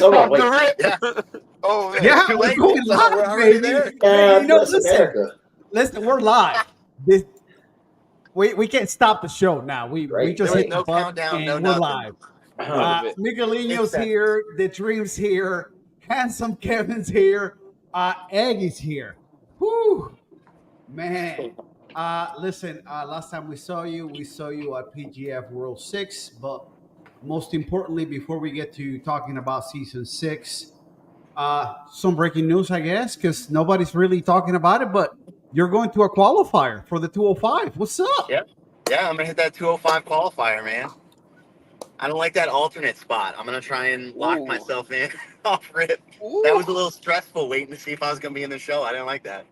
Oh, no, wait. Yeah. Oh, man. Yeah, Too we're late. going We're live, already baby. there. You know, Bless listen, America. we're live. We can't stop the show now. We Right, just There was hit no the button countdown, and no we're nothing. live. None of it. Miguelino's Exactly. here. The Dream's here. Handsome Kevin's here. Aggie's here. Whew, man. Listen. Last time we saw you at PGF World 6. But most importantly, before we get to talking about Season 6, some breaking news, I guess, because nobody's really talking about it. But you're going to a qualifier for the 205. What's up? Yep. Yeah, I'm gonna hit that 205 qualifier, man. I don't like that alternate spot. I'm gonna try and lock Ooh. myself in off rip. Ooh. That was a little stressful waiting to see if I was gonna be in the show. I didn't like that.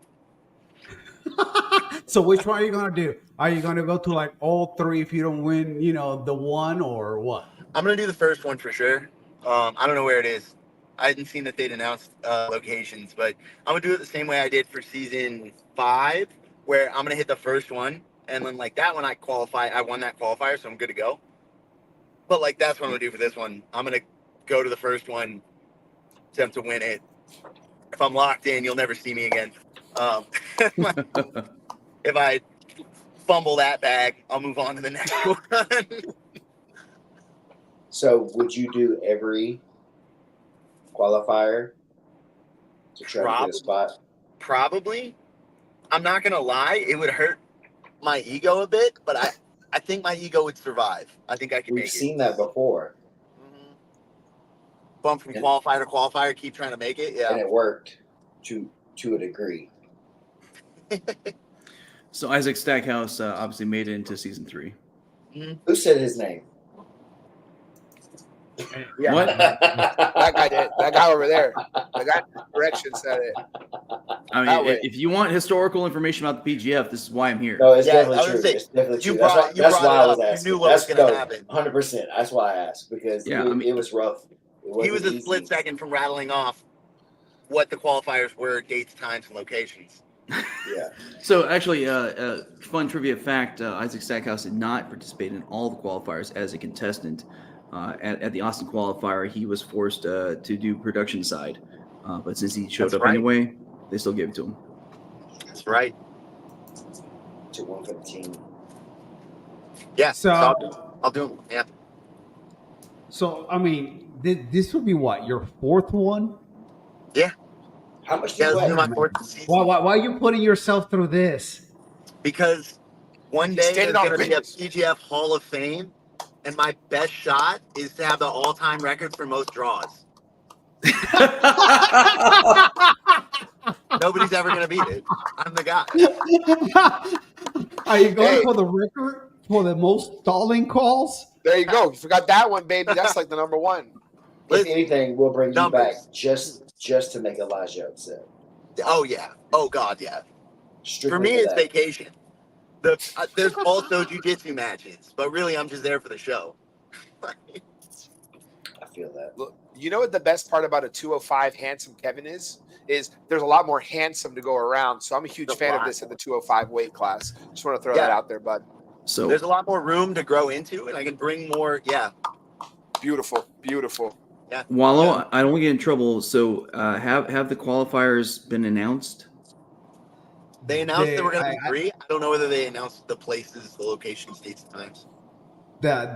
So which one are you gonna do? Are you gonna go to like all three if you don't win, the one, or what? I'm gonna do the first one for sure. I don't know where it is. I hadn't seen that they'd announced locations, but I'm gonna do it the same way I did for season 5, where I'm gonna hit the first one, and then like that one I won that qualifier, so I'm good to go. But like that's what I'm gonna do for this one. I'm gonna go to the first one, attempt to win it. If I'm locked in, you'll never see me again. If I fumble that bag, I'll move on to the next one. So, would you do every qualifier to try to get a spot? Probably. I'm not gonna lie, it would hurt my ego a bit, but I think my ego would survive. I think I can We've make seen it. that before, Bump from qualifier to qualifier, keep trying to make it. and Yeah. it worked to a degree. So Isaac Stackhouse obviously made it into season 3. Who said his name? Yeah. What? That guy did. That guy over there. The guy in the direction said it. I That mean, way. if you want historical information about the PGF, this is why I'm here. No, it's Yeah, I definitely was true. gonna say, It's definitely you true. brought That's it why I was up. You asking. knew what was gonna happen. 100%. That's why I asked, because Yeah, I mean- it was rough. It He was wasn't a split easy. second from rattling off what the qualifiers were, dates, times, and locations. Yeah. So actually, fun trivia fact: Isaac Stackhouse did not participate in all the qualifiers as a contestant. At the Austin qualifier, he was forced to do production side, but since he showed That's up right. anyway, they still gave it to him. That's right. To one for the team. Yeah. So- I'll do it. Yeah. So I mean, this would be what, your fourth one? How much do Yeah, you this is weigh? my fourth season. Why are you putting yourself through this? Because one He's day there's standing on going to be a business. PGF Hall of Fame, and my best shot is to have the all-time record for most draws. Nobody's ever going to beat it. I'm the guy. Are you going Hey. for the record for the most stalling calls? There you go. You forgot that one, baby. That's like the number one. If anything, we'll bring you Numbers. back just to make Elijah upset. Oh, yeah. Oh, God, yeah. Strictly For me, it's that. vacation. There's also jiu-jitsu matches, but really, I'm just there for the show. I feel that. Look, you know what the best part about a 205 handsome Kevin is there's a lot more handsome to go around. So I'm a huge There's a fan of lot. this at the 205 weight class. Just want to throw Yeah. that out there, bud. So There's a lot more room to grow into, and I can bring more. Yeah. Beautiful, beautiful. Wallow, Yeah. I don't want to get in trouble. So have the qualifiers been announced? They announced that we're going to be I- 3. I don't know whether they announced the places, the locations, dates, and times.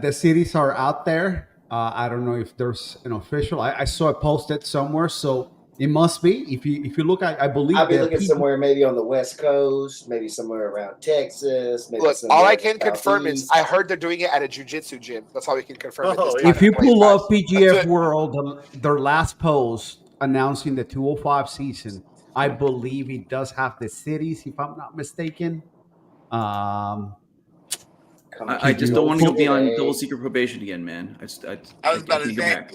The cities are out there. I don't know if there's an official. I saw it posted somewhere, so it must be. If you look, I believe I'll be that looking somewhere maybe on the West Coast, maybe somewhere around Texas. Maybe Look, somewhere all I in can the confirm is Southeast. I heard they're doing it at a jiu-jitsu gym. That's all we can confirm. at this Oh, time If you and place, pull guys. up PGF That's it. World, their last post announcing the 205 season, I believe it does have the cities, if I'm not mistaken. Come I just you don't want to go pull- beyond today. double secret probation again, man. I was about to need go say, back.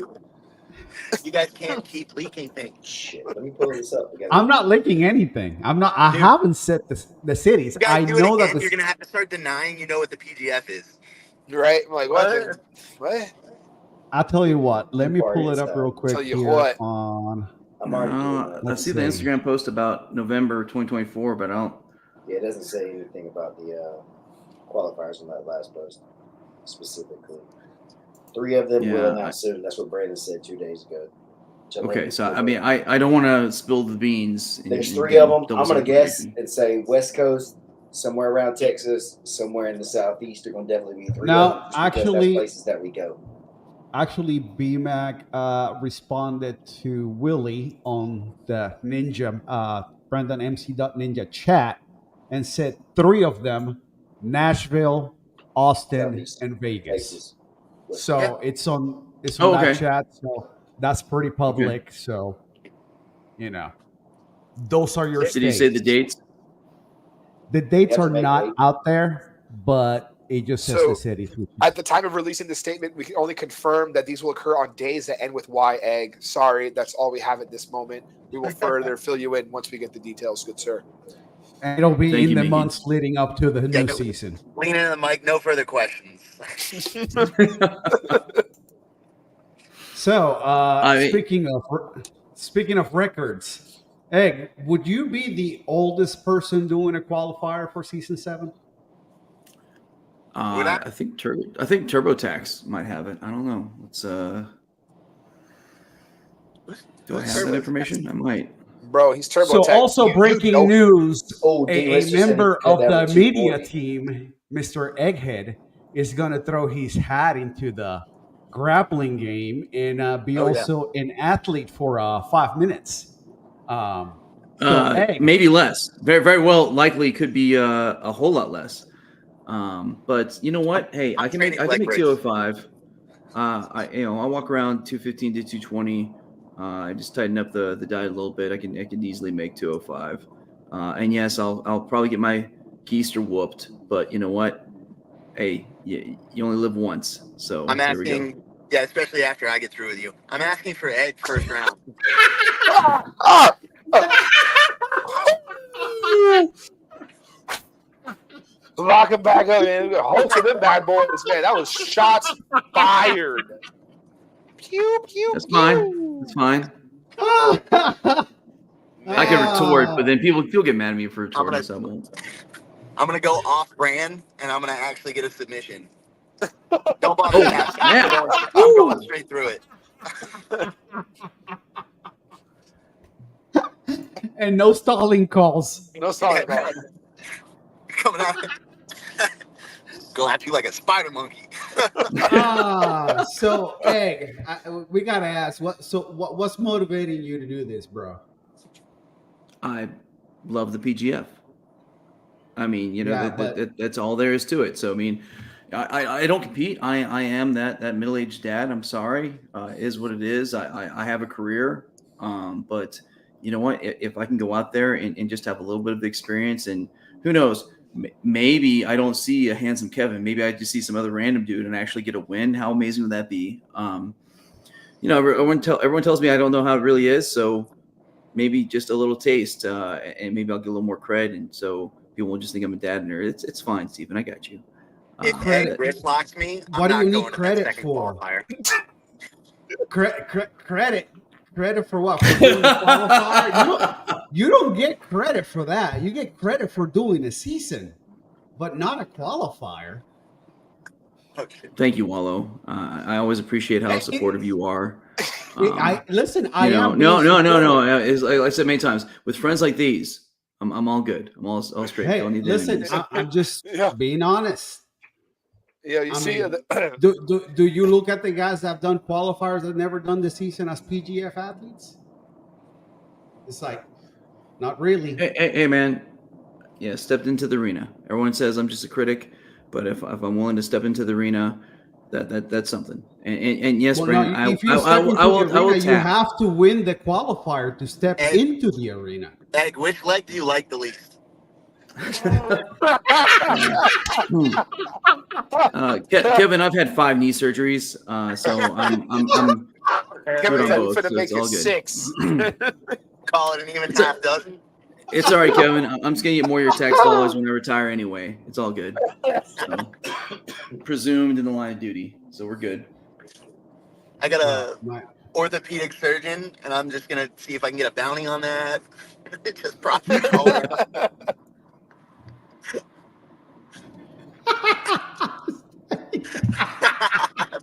you guys can't keep leaking things. Shit, let me pull this up again. I'm not linking anything. I Dude. haven't set the cities. You guys I do know it that again, you're going to have to start denying you know what the PGF is. Right? I'm like, what? What? What? I'll tell you what. Let me Party pull it up style. real quick Tell you here what. on. I'm already doing No, that. I Let's see the see. Instagram post about November 2024, but I don't. Yeah, it doesn't say anything about the qualifiers on that last post specifically. 3 of them will Yeah, announce soon. That's what Brandon said 2 days ago. Okay, so I mean, I don't want to spill the beans. There's 3 of them. I'm gonna guess and say West Coast, somewhere around Texas, somewhere in the Southeast. Are gonna definitely be 3 Now, of them. Just because actually- that's places that we go. Actually, BMAC responded to Willie on the Ninja, BrandonMC.Ninja chat and said 3 of them, Nashville, Austin, Southeast and Vegas. places. So Yeah. it's on Oh, that okay. chat. So that's pretty public. So, those are your Did states. you say the dates? The dates You have are to make not weight. out there, but it just says So, the cities. At the time of releasing the statement, we can only confirm that these will occur on days that end with Y egg. Sorry, that's all we have at this moment. We will further fill you in once we get the details, good sir. And it'll be Thank in you, the Mickey. months leading up to the Yeah, new no- season. Lean into the mic. No further questions. So, I- speaking of records, Egg, would you be the oldest person doing a qualifier for season 7? Would I? I think TurboTax might have it. I don't know. Let's do I have that information? I might. Bro, he's turbo. So, also breaking news: Oh, a D-List just said member he of could have the a media 240. team, Mr. Egghead, is going to throw his hat into the grappling game and be Oh, yeah. also an athlete for 5 minutes. Egg, Maybe less. Very, very well likely could be a whole lot less. But you know what? Hey, I can make training leg 205. I walk around 215 to 220. I just tighten up the diet a little bit. I can easily make 205. And yes, I'll probably get my keister whooped. But you know what? Hey, you only live once. So I'm there we go. asking, yeah, especially after I get through with you. I'm asking for Egg first round. Lock him back up, man. Hold to them bad boys, man. That was shots fired. Pew, pew, That's pew. fine. That's fine. I can retort, but then people get mad at me for retorting. gonna- So I won't. I'm gonna go off brand, and I'm gonna actually get a submission. Don't bother Oh, asking. man. I'm going straight through it. and no stalling calls. No sorry, man. Coming out. Go at you like a spider monkey. So Egg, we gotta ask what's motivating you to do this, bro? I love the PGF. I mean, Yeah, that's all there is to it. So I mean, I don't compete. I am that middle-aged dad. I'm sorry. Is what it is. I have a career. But you know what? If I can go out there and just have a little bit of experience, and who knows, maybe I don't see a handsome Kevin. Maybe I just see some other random dude and actually get a win. How amazing would that be? Everyone tells me I don't know how it really is. So maybe just a little taste, and maybe I'll get a little more cred, and so people will just think I'm a dad nerd. It's fine, Stephen. I got you. If Egg wrist locks me, I'm What do not you need going to that credit second for? qualifier. Credit for what? For doing a qualifier? You don't get credit for that. You get credit for doing a season, but not a qualifier. Okay. Thank you, Wallow. I always appreciate how supportive you are. No. As like I said many times, with friends like these, I'm all good. I'm all straight. Hey, Don't need listen, enemies. I'm just Yeah. being honest. Yeah, you I see, mean, do you look at the guys that have done qualifiers that never done the season as PGF athletes? It's like, not really. Hey, man. Yeah, stepped into the arena. Everyone says I'm just a critic, but if I'm willing to step into the arena, that's something. And yes, Well, Brandon, no, if you step into I will the arena, you tap. have to win the qualifier to step Egg. into the arena. Egg, which leg do you like the least? Kevin, I've had 5 knee surgeries, so I'm Kevin's good on both. finna So make it's all it good. 6. Call it an even half dozen. It's all right, Kevin. I'm just gonna get more of your tax dollars when I retire anyway. It's all good. So, presumed in the line of duty, so we're good. I got a My- orthopedic surgeon, and I'm just gonna see if I can get a bounty on that. Just profit forward.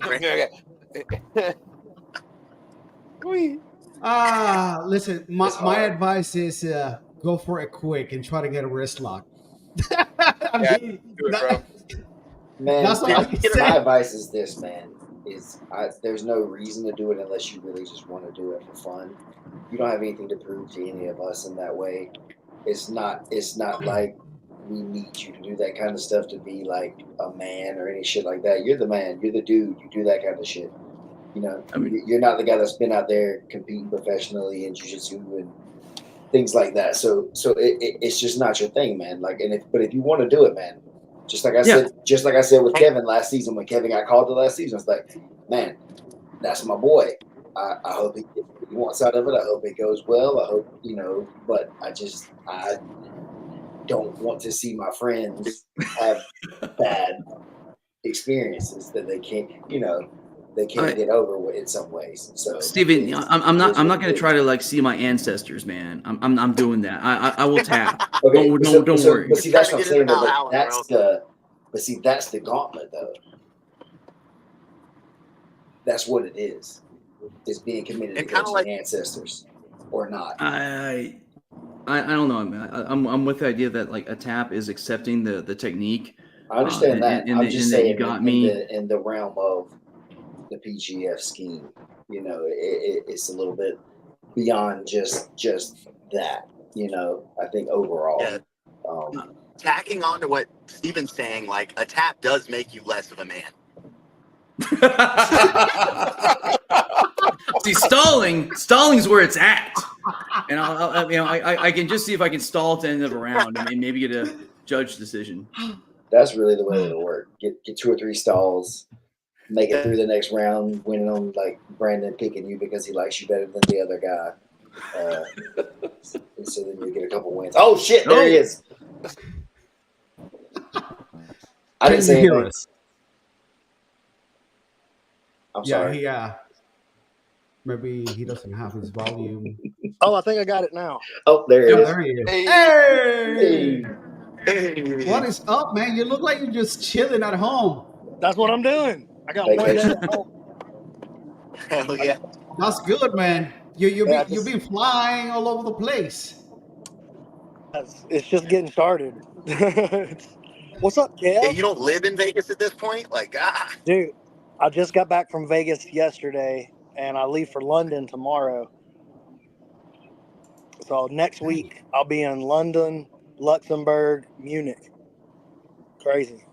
Okay. Listen, It's my hard. advice is go for it quick and try to get a wrist lock. Yeah, do it, bro. Man, that's all I can my say. advice is this, man. There's no reason to do it unless you really just want to do it for fun. You don't have anything to prove to any of us in that way. It's not like we need you to do that kind of stuff to be like a man or any shit like that. You're the man. You're the dude. You do that kind of shit. You know, I mean, you're not the guy that's been out there competing professionally in jiu-jitsu and things like that. So it's just not your thing, man. Like, but if you want to do it, man, just like I said with Kevin last season, when Kevin got called to last season, it's like, man, that's my boy. I hope he wants out of it. I hope it goes well. I hope, but I don't want to see my friends have bad experiences that they can't get over with in some ways. So Steven, I'm not what going it to is. try to like see my ancestors, man. I'm doing that. I will tap. Okay, Don't worry. But see, that's what I'm Trying to saying. get into Though, Valhalla, that's the gauntlet, though. That's what it is being committed And to go kind to of like, your ancestors or not. I don't know, man. I'm with the idea that like a tap is accepting the technique. I understand that. And I'm just that saying you got me. in the realm of the PGF scheme, it's a little bit beyond just that. I think overall, yeah, um, tacking on to what Steven's saying, like a tap does make you less of a man. See, stalling's where it's at, and I can just see if I can stall to the end of a round and maybe get a judge decision. that's really the way it'll work. Get 2 or 3 stalls, make it through the next round, winning on like Brandon picking you because he likes you better than the other guy. And so then you get a couple wins. Oh shit, there he is. I didn't say anything. I'm sorry. Maybe he doesn't have his volume. Oh, I think I got it now. Oh, there he is. There he is. Hey. Hey. What is up, man? You look like you're just chilling at home. That's what I'm doing. I got one day Vacation. at home. Hell yeah. That's good, man. You've Yeah, been flying all over the place. It's just getting started. What's up, Kev? Yeah, you don't live in Vegas at this point? Like, Dude, I just got back from Vegas yesterday, and I leave for London tomorrow. So next week, I'll be in London, Luxembourg, Munich. Crazy.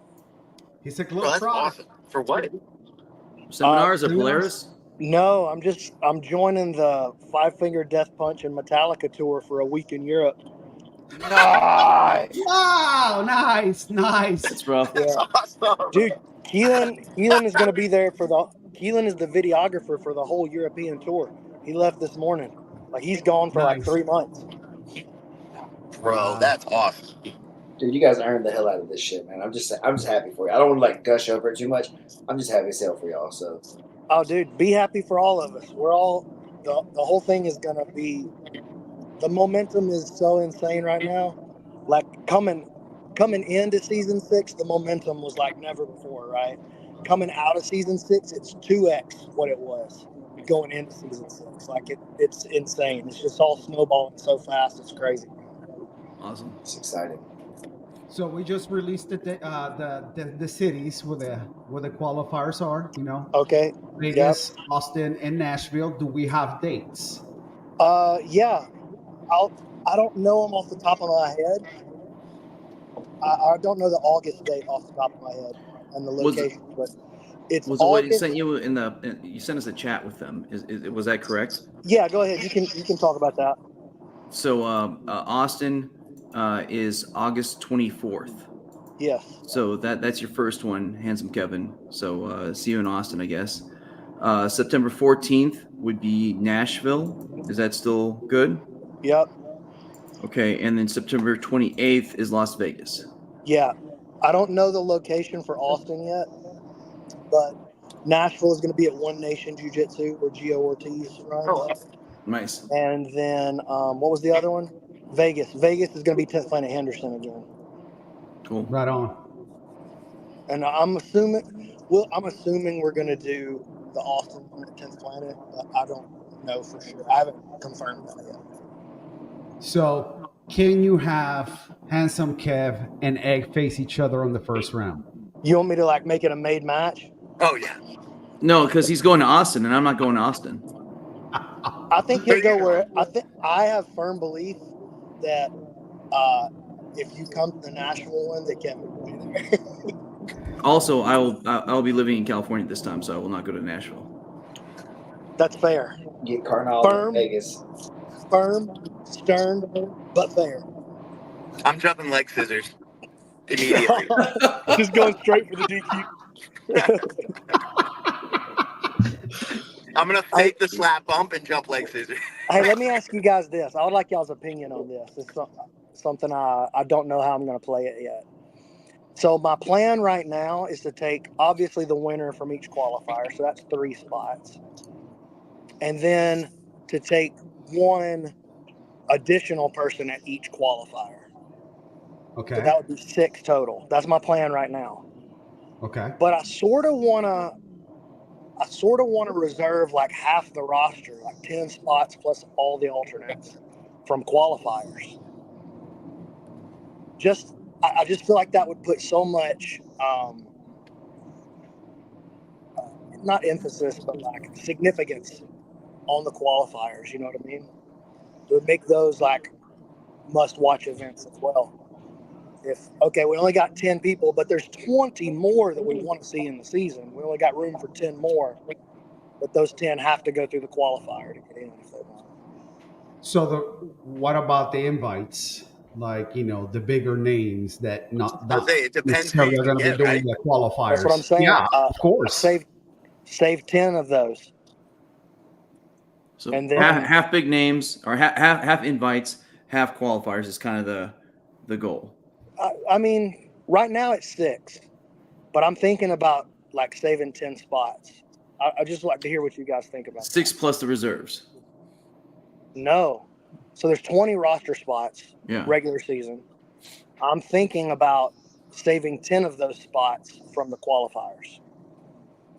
He's a bro, that's globetrotter. awesome. For what? Seminars or seminars? Polaris? No, I'm joining the Five Finger Death Punch and Metallica tour for a week in Europe. Nice. Wow, nice. That's rough. That's awesome. Dude, Keelan is going to be there Keelan is the videographer for the whole European tour. He left this morning. Like, he's gone for like Nice. 3 months. Bro, that's awesome. Dude, you guys earned the hell out of this shit, man. I'm just happy for you. I don't want to like gush over it too much. I'm just happy as hell for y'all. So Oh, dude, be happy for all of us. We're all, the whole thing is going to be, the momentum is so insane right now. Like, coming into season 6, the momentum was like never before, right? Coming out of season 6, it's 2x what it was going into season 6. Like, it's insane. It's just all snowballing so fast. It's crazy. Awesome. it's exciting. So we just released the cities where the qualifiers are. Okay. Vegas, Austin, and Nashville. Do we have dates? Yeah. I don't know them off the top of my head. I don't know the August date off the top of my head and the location, but it's Was it what he August. sent you you sent us a chat with them? Was that correct? Yeah, go ahead. You can talk about that. So Austin is August 24th. Yes. So that's your first one, Handsome Kevin. So see you in Austin, I guess. September 14th would be Nashville. Is that still good? Yep. Okay, and then September 28th is Las Vegas. Yeah. I don't know the location for Austin yet, but Nashville is going to be at One Nation Jiu-Jitsu where Gio Ortiz runs. Oh, Nice. And then what was the other one? Vegas. Vegas is going to be 10th Planet Henderson again. Cool. Right on. And I'm assuming we're going to do the Austin one at 10th Planet, but I don't know for sure. I haven't confirmed that yet. So, can you have Handsome Kev and Egg face each other on the first round? You want me to like make it a made match? Oh yeah. No, because he's going to Austin, and I'm not going to Austin. I think he'll go where I have firm belief that if you come to the Nashville one, that Kevin will be there. Also, I'll be living in California this time, so I will not go to Nashville. That's fair. Get Carnal Firm. in Vegas. Firm, stern, but fair. I'm dropping leg scissors immediately. Just going straight for the DQ. I'm gonna fake the slap bump and jump leg scissors. Hey, let me ask you guys this. I would like y'all's opinion on this. It's something I don't know how I'm going to play it yet. So my plan right now is to take, obviously, the winner from each qualifier. So that's 3 spots. And then to take one additional person at each qualifier. Okay. So that would be 6 total. That's my plan right now. Okay. But I sort of want to reserve like half the roster, like 10 spots plus all the alternates from qualifiers. I just feel like that would put so much, not emphasis, but like significance on the qualifiers. You know what I mean? It would make those like must-watch events as well. We only got 10 people, but there's 20 more that we want to see in the season. We only got room for 10 more, but those 10 have to go through the qualifier to get in if they want. So what about the invites? Like, the bigger names that It depends who necessarily you are going to be get, doing right? the qualifiers. That's what I'm saying. Yeah, of course. Save 10 of those. So And then- half big names or half invites, half qualifiers is kind of the goal. I mean, right now it's 6, but I'm thinking about like saving 10 spots. I just like to hear what you guys think about 6 that. plus the reserves. No. So there's 20 roster spots, Yeah. regular season. I'm thinking about saving 10 of those spots from the qualifiers.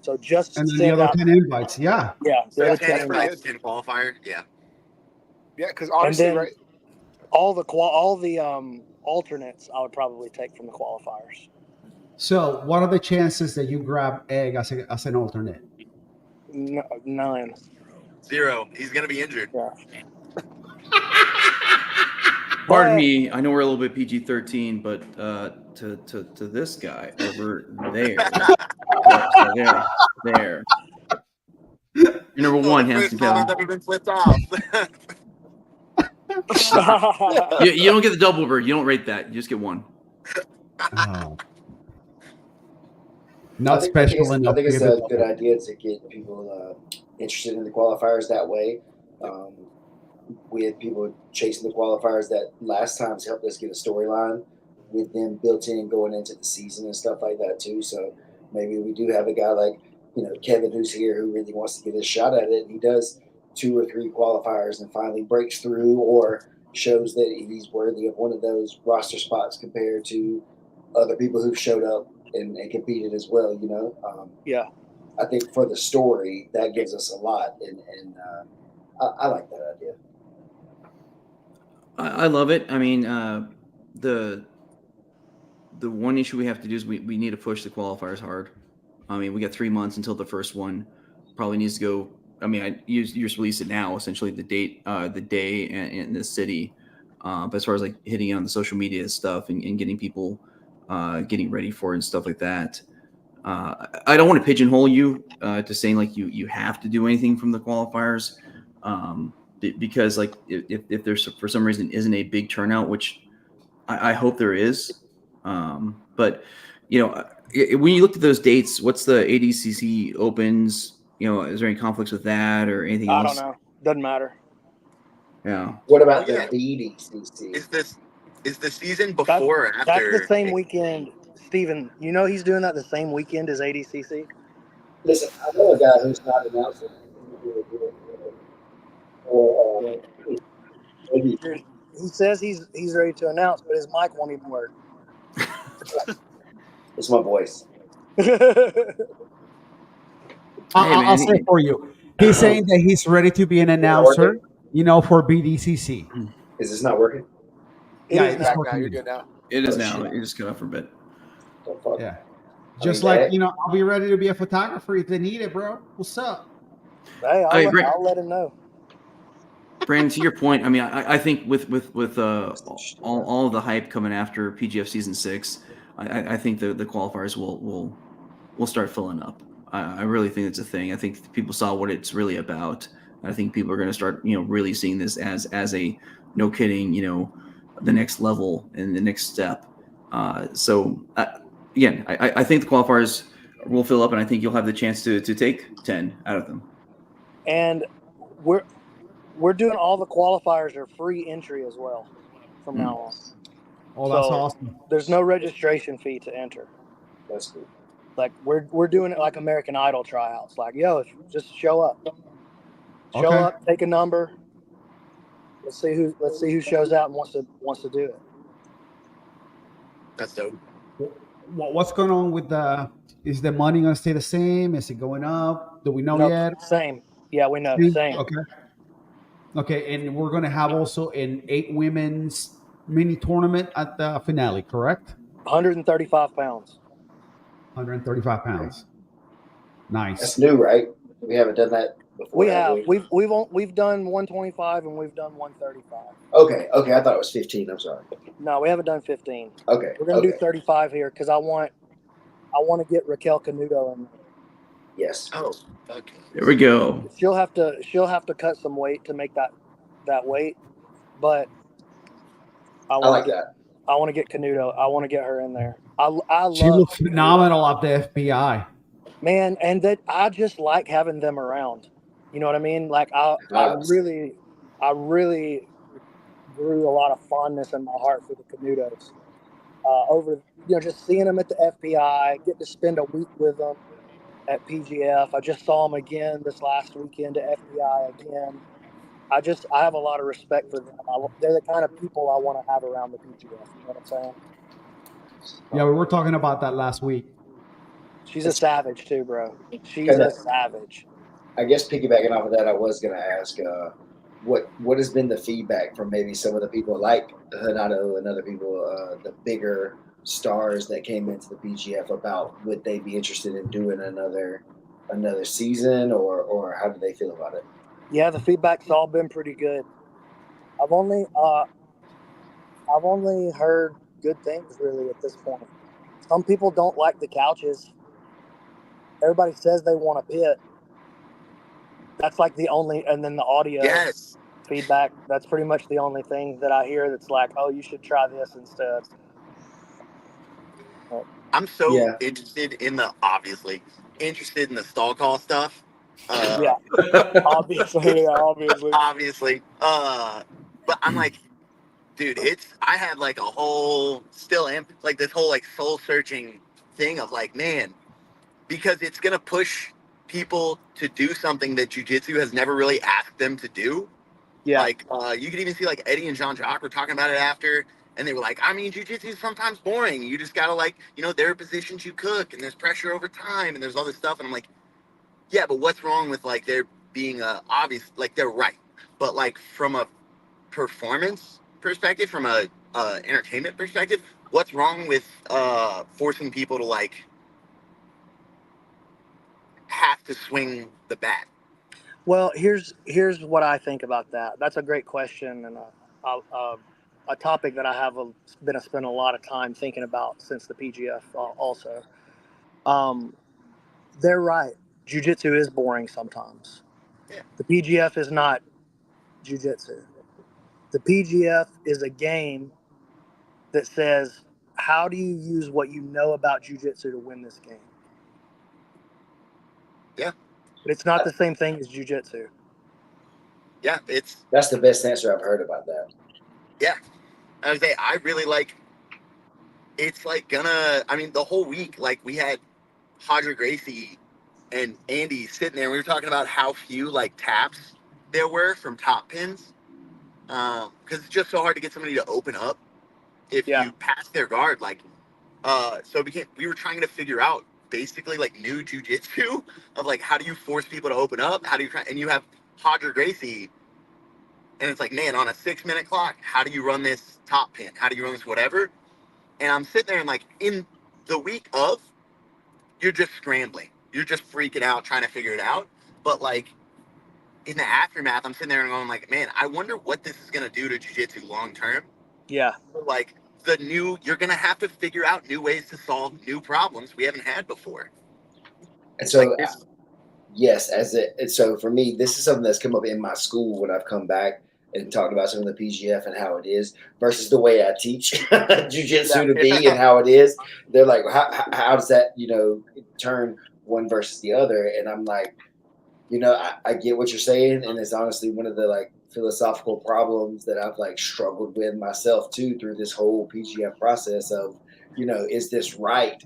So just And then the send other out 10 invites. Yeah. the So other 10 10 invites, invites. 10 qualifier. Yeah. Yeah, because honestly, then- right? All the alternates I would probably take from the qualifiers. So what are the chances that you grab Egg as an alternate? No, 9. 0. He's gonna be injured. Yeah. Pardon But- me, I know we're a little bit PG-13, but to this guy over there, there. You're number one, the Handsome first time I've Kevin. ever been flipped off. You don't get the double bird. You don't rate that. You just get 1. Oh. Not I think special it's- enough. I think it's to a get good the- idea to get people interested in the qualifiers that way. We had people chasing the qualifiers that last times helped us get a storyline with them built in going into the season and stuff like that too. So maybe we do have a guy like Kevin who's here who really wants to get his shot at it. And he does 2 or 3 qualifiers and finally breaks through or shows that he's worthy of one of those roster spots compared to other people who've showed up and competed as well. Yeah. I think for the story that gives us a lot, and I like that idea. I love it. I mean, the one issue we have to do is we need to push the qualifiers hard. I mean, we got 3 months until the first one. Probably needs to go. I mean, you just release it now, essentially the date, the day, and the city. But as far as like hitting it on the social media stuff and getting people getting ready for it and stuff like that, I don't want to pigeonhole you to saying like you have to do anything from the qualifiers, because like if there's for some reason isn't a big turnout, which I hope there is, but when you looked at those dates, what's the ADCC opens? Is there any conflicts with that or anything I else? don't know. Doesn't matter. Yeah. What about Yeah. the BDCC? Is the season before or That's after? the same weekend. Steven, he's doing that the same weekend as ADCC? Listen, I know a guy who's not announcing. Maybe He says he's ready to announce, but his mic won't even work. it's my voice. I'll man, say for you, He's saying that he's ready to be an announcer, for BDCC. Is this not working? It Yeah, is it's back now. working. You're good now. It is Oh, now. shit. You just got off for a bit. The fuck? Yeah. I Just mean, like, that- I'll be ready to be a photographer if they need it, bro. What's up? Hey, Hey, Brent. I'll let him know. Brandon, to your point, I mean, I think with all of the hype coming after PGF season 6, I think the qualifiers will start filling up. I really think it's a thing. I think people saw what it's really about. I think people are going to start, really seeing this as a no kidding, the next level and the next step. Again, I think the qualifiers will fill up, and I think you'll have the chance to take 10 out of them. And we're doing all the qualifiers are free entry as well from now on. Oh, that's So, awesome. There's no registration fee to enter. That's cool. Like we're doing it like American Idol tryouts. Like, yo, just show up. Show Okay. up, take a number. Let's see who shows out and wants to do it. That's dope. What's going on with is the money going to stay the same? Is it going up? Do we know Nope, yet? Same. Yeah, we know. Same. Okay. Okay, and we're going to have also an 8 women's mini tournament at the finale, correct? 135 pounds. 135 pounds. Nice. That's new, right? We haven't done that before. We have. We've done 125 and we've done 135. Okay. I thought it was 15. I'm sorry. No, we haven't done 15. Okay. We're gonna do 35 here because I want to get Raquel Canuto in. Yes. Oh, okay. There we go. She'll have to cut some weight to make that weight, but I like that. I want to get Canuto. I want to get her in there. She looks phenomenal at the FBI. Man, and that I just like having them around. You know what I mean? Like I really grew a lot of fondness in my heart for the Canutos. Over just seeing them at the FBI, getting to spend a week with them at PGF. I just saw them again this last weekend at FBI again. I have a lot of respect for them. They're the kind of people I want to have around the PGF. You know what I'm saying? Yeah, we were talking about that last week. She's a savage too, bro. She's a savage. I guess piggybacking off of that, I was going to ask what has been the feedback from maybe some of the people like Hanato and other people, the bigger stars that came into the PGF about would they be interested in doing another season or how do they feel about it? Yeah, the feedback's all been pretty good. I've only heard good things really at this point. Some people don't like the couches. Everybody says they want a pit. That's like the only, and then the audio feedback. That's pretty much the only thing that I hear that's like, oh, you should try this instead. I'm so interested in the stall call stuff. Obviously. Obviously. But I'm like, dude, I had like a whole this whole like soul searching thing of like, man, because it's gonna push people to do something that jiu-jitsu has never really asked them to do. Yeah. Like you could even see like Eddie and Jean-Jacques were talking about it after, and they were like, I mean, jiu-jitsu is sometimes boring. You just gotta like, there are positions you cook and there's pressure over time and there's all this stuff. And I'm like, yeah, but what's wrong with like there being obvious, like they're right. But like from a performance perspective, from a entertainment perspective, what's wrong with forcing people to like have to swing the bat? Well, here's what I think about that. That's a great question, and a topic that I have been spending a lot of time thinking about since the PGF also. They're right. Jiu-jitsu is boring sometimes. Yeah. The PGF is not jiu-jitsu. The PGF is a game that says, how do you use what you know about jiu-jitsu to win this game? Yeah. But it's not the same thing as jiu-jitsu. Yeah, that's the best answer I've heard about that. Yeah. I would say I really like it's like the whole week, like we had Hodger Gracie and Andy sitting there. We were talking about how few like taps there were from top pins. Because it's just so hard to get somebody to open up if you pass their guard. Like, so we were trying to figure out basically like new jujitsu of like how do you force people to open up? How do you try? And you have Hodger Gracie, and it's like, man, on a 6-minute clock, how do you run this top pin? How do you run this whatever? And I'm sitting there and like in the week of, you're just scrambling, you're just freaking out trying to figure it out. But like in the aftermath, I'm sitting there and going like, man, I wonder what this is gonna do to jiu-jitsu long term. Yeah. Like you're gonna have to figure out new ways to solve new problems we haven't had before. And so, Like this, yes, and so for me, this is something that's come up in my school when I've come back and talked about some of the PGF and how it is versus the way I teach jujitsu to be and how it is. They're like, how does that, turn one versus the other? And I'm like, I get what you're saying, and it's honestly one of the like philosophical problems that I've like struggled with myself too through this whole PGF process of, is this right,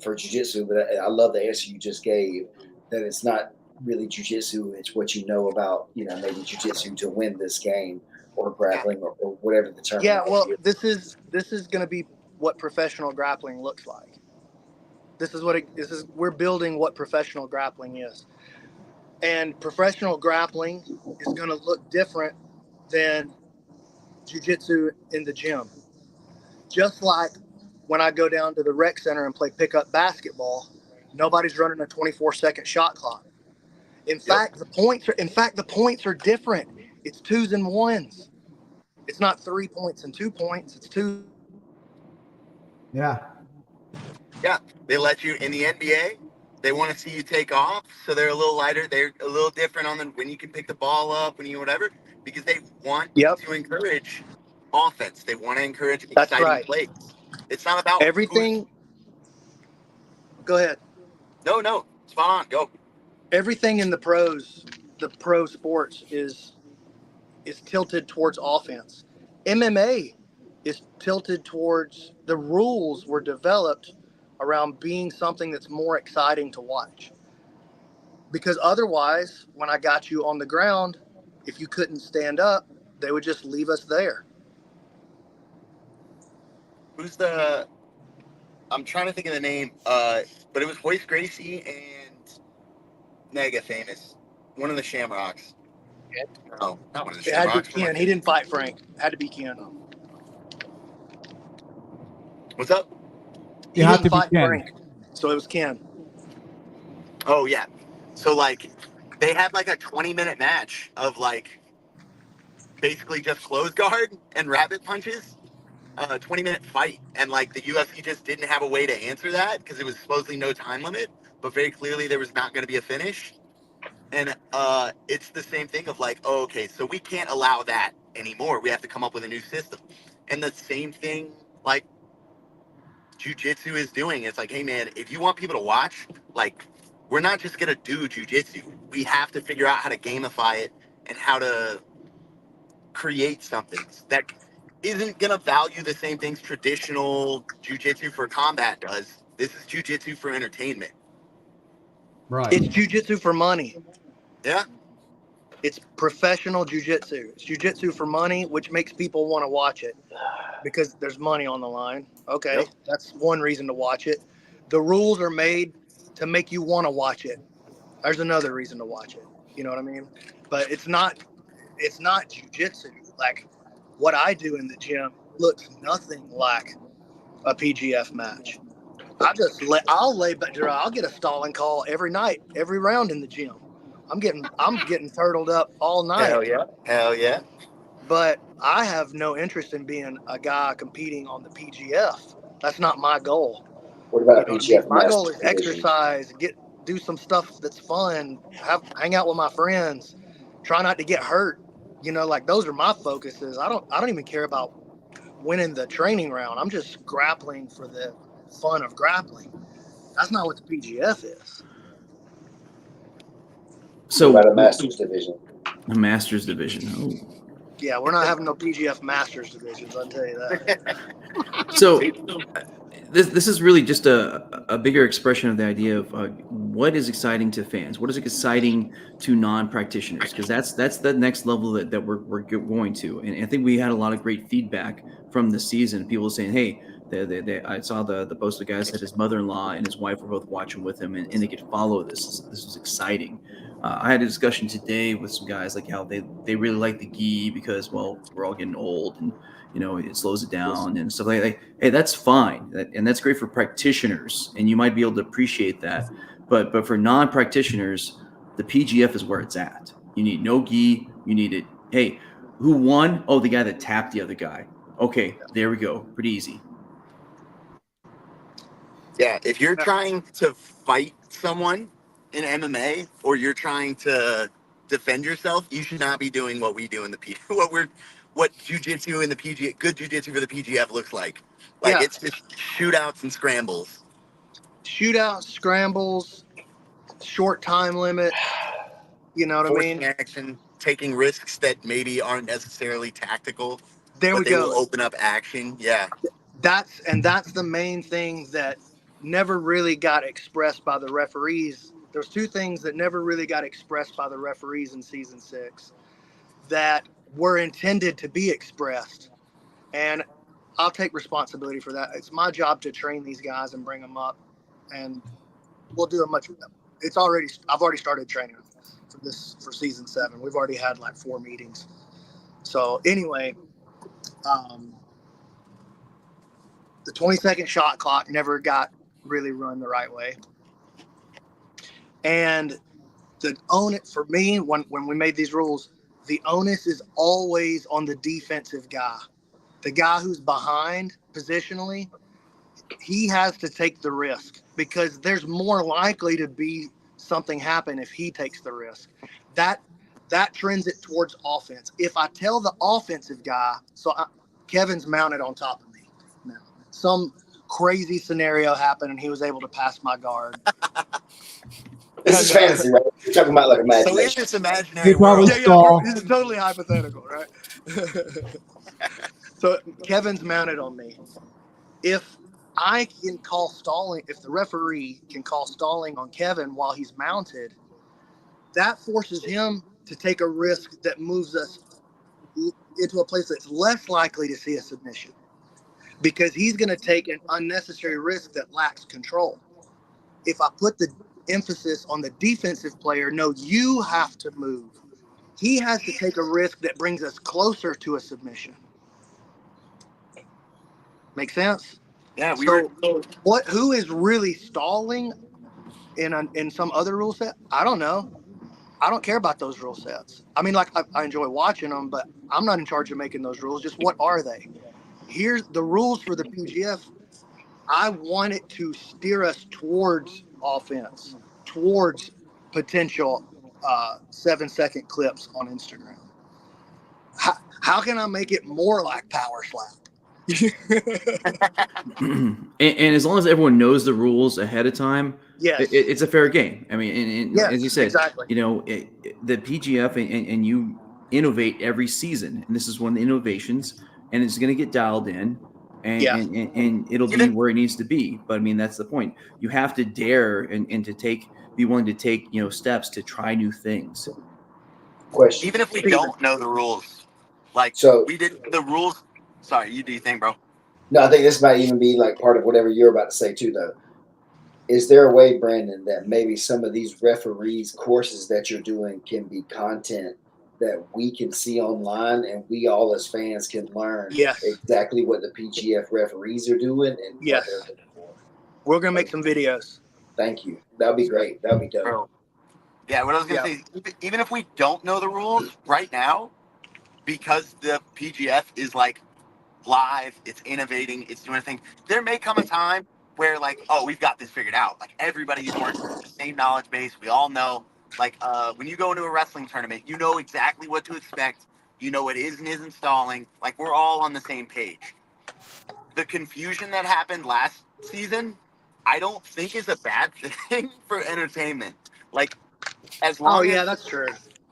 for jiu-jitsu? But I love the answer you just gave, that it's not really jiu-jitsu, it's what you know about, maybe jiu-jitsu to win this game or grappling or whatever the term. Yeah, well, this is going to be what professional grappling looks like. We're building what professional grappling is. And professional grappling is going to look different than jiu-jitsu in the gym. Just like when I go down to the rec center and play pickup basketball, nobody's running a 24-second shot clock. In fact, the points are different. It's 2s and 1s. It's not 3 points and 2 points. It's 2. Yeah. Yeah, they let you in the NBA. They want to see you take off, so they're a little lighter. They're a little different on when you can pick the ball up, when you whatever, because they want to encourage offense. They want to encourage exciting plays. It's not about everything. Go ahead. No, spot on. Go. Everything in the pro sports is tilted towards offense. MMA is tilted towards, the rules were developed around being something that's more exciting to watch. Because otherwise, when I got you on the ground, if you couldn't stand up, they would just leave us there. I'm trying to think of the name, but it was Royce Gracie and mega famous. One of the Shamrocks. No, not one of the Shamrocks. It had to be Ken. He didn't fight Frank. It had to be Ken. What's up? He didn't fight Frank, so it was Ken. Oh, yeah. So, like, they had, like, a 20-minute match of, like, basically just close guard and rabbit punches. A 20-minute fight. And, like, the UFC just didn't have a way to answer that because it was supposedly no time limit. But very clearly there was not going to be a finish. And it's the same thing of, like, oh, okay, so we can't allow that anymore. We have to come up with a new system. And the same thing, like, jiu-jitsu is doing. It's like, hey, man, if you want people to watch, like, we're not just going to do jiu-jitsu. We have to figure out how to gamify it and how to create something that isn't going to value the same things traditional jiu-jitsu for combat does. This is jiu-jitsu for entertainment. Right. It's jiu-jitsu for money. Yeah. It's professional jiu-jitsu. It's jiu-jitsu for money, which makes people want to watch it because there's money on the line. Okay, That's one reason to watch it. The rules are made to make you want to watch it. There's another reason to watch it. You know what I mean? But it's not jiu-jitsu. Like, what I do in the gym looks nothing like a PGF match. I'll get a stalling call every night, every round in the gym. I'm getting turtled up all night. Hell yeah. But I have no interest in being a guy competing on the PGF. That's not my goal. What about PGF? My goal is exercise, do some stuff that's fun, hang out with my friends, try not to get hurt. Like, those are my focuses. I don't even care about winning the training round. I'm just grappling for the fun of grappling. That's not what the PGF is. So what about a Masters division? A Masters division. Oh. Yeah, we're not having no PGF Masters divisions, I'll tell you that. So this is really just a bigger expression of the idea of what is exciting to fans, what is exciting to non-practitioners, because that's the next level that we're going to. And I think we had a lot of great feedback from the season. People saying, hey, I saw the post the guy said his mother-in-law and his wife were both watching with him, and they could follow this. This was exciting. I had a discussion today with some guys like how they really like the gi because, well, we're all getting old and it slows it down and stuff like that. Hey, that's fine, and that's great for practitioners, and you might be able to appreciate that. But for non-practitioners, the PGF is where it's at. You need no gi. You need it. Hey, who won? Oh, the guy that tapped the other guy. Okay, there we go. Pretty easy. Yeah, if you're trying to fight someone in MMA or you're trying to defend yourself, you should not be doing what we do in the what jujitsu in the PGF, good jujitsu for the PGF looks like. Like it's just shootouts and scrambles. Shootouts, scrambles, short time limit. You know what I Forcing mean? action, taking risks that maybe aren't necessarily tactical, There but we they go. will open up action. Yeah. That's the main thing that never really got expressed by the referees. There's two things that never really got expressed by the referees in season 6 that were intended to be expressed. And I'll take responsibility for that. It's my job to train these guys and bring them up, and we'll do a much. I've already started training them for season 7. We've already had like 4 meetings. So anyway, the 20-second shot clock never got really run the right way. And for me, when we made these rules, the onus is always on the defensive guy. The guy who's behind positionally, he has to take the risk because there's more likely to be something happen if he takes the risk. That trends it towards offense. If I tell the offensive guy, Kevin's mounted on top of me now. Some crazy scenario happened and he was able to pass my guard. This is fantasy, right? You're talking about like imagination. So in this imaginary probably world, stall. This is totally hypothetical, right? So Kevin's mounted on me. If the referee can call stalling on Kevin while he's mounted, that forces him to take a risk that moves us into a place that's less likely to see a submission because he's going to take an unnecessary risk that lacks control. If I put the emphasis on the defensive player, no, you have to move. He has to take a risk that brings us closer to a submission. Make sense? yeah, Who is really stalling in some other rule set? I don't know. I don't care about those rule sets. I mean, like I enjoy watching them, but I'm not in charge of making those rules. Just what are they? Here's the rules for the PGF. I want it to steer us towards offense, towards potential 7-second clips on Instagram. How can I make it more like power slap? and as long as everyone knows the rules ahead of time, Yes. it's a fair game. I mean, Yes, as you said, exactly. The PGF and you innovate every season, and this is one of the innovations, and it's going to get dialed in, and it'll be where it needs to be. But I mean, that's the point. You have to dare and to be willing to take steps to try new things. Question. even if we don't know the rules, like we did the rules. Sorry, you do your thing, bro. No, I think this might even be like part of whatever you're about to say too, though. Is there a way, Brandon, that maybe some of these referees courses that you're doing can be content that we can see online and we all as fans can learn exactly what the PGF referees are doing and what they're looking for? We're going to make some videos. Thank you. That would be great. That would be dope. Bro. Yeah, what I was going to say, even if we don't know the rules right now, because the PGF is like live, it's innovating, it's doing a thing, there may come a time where like, oh, we've got this figured out. Like everybody's working with the same knowledge base. We all know, like when you go into a wrestling tournament, you know exactly what to expect. You know what is and isn't stalling. Like we're all on the same page. The confusion that happened last season, I don't think is a bad thing for entertainment. Like as long as that's true.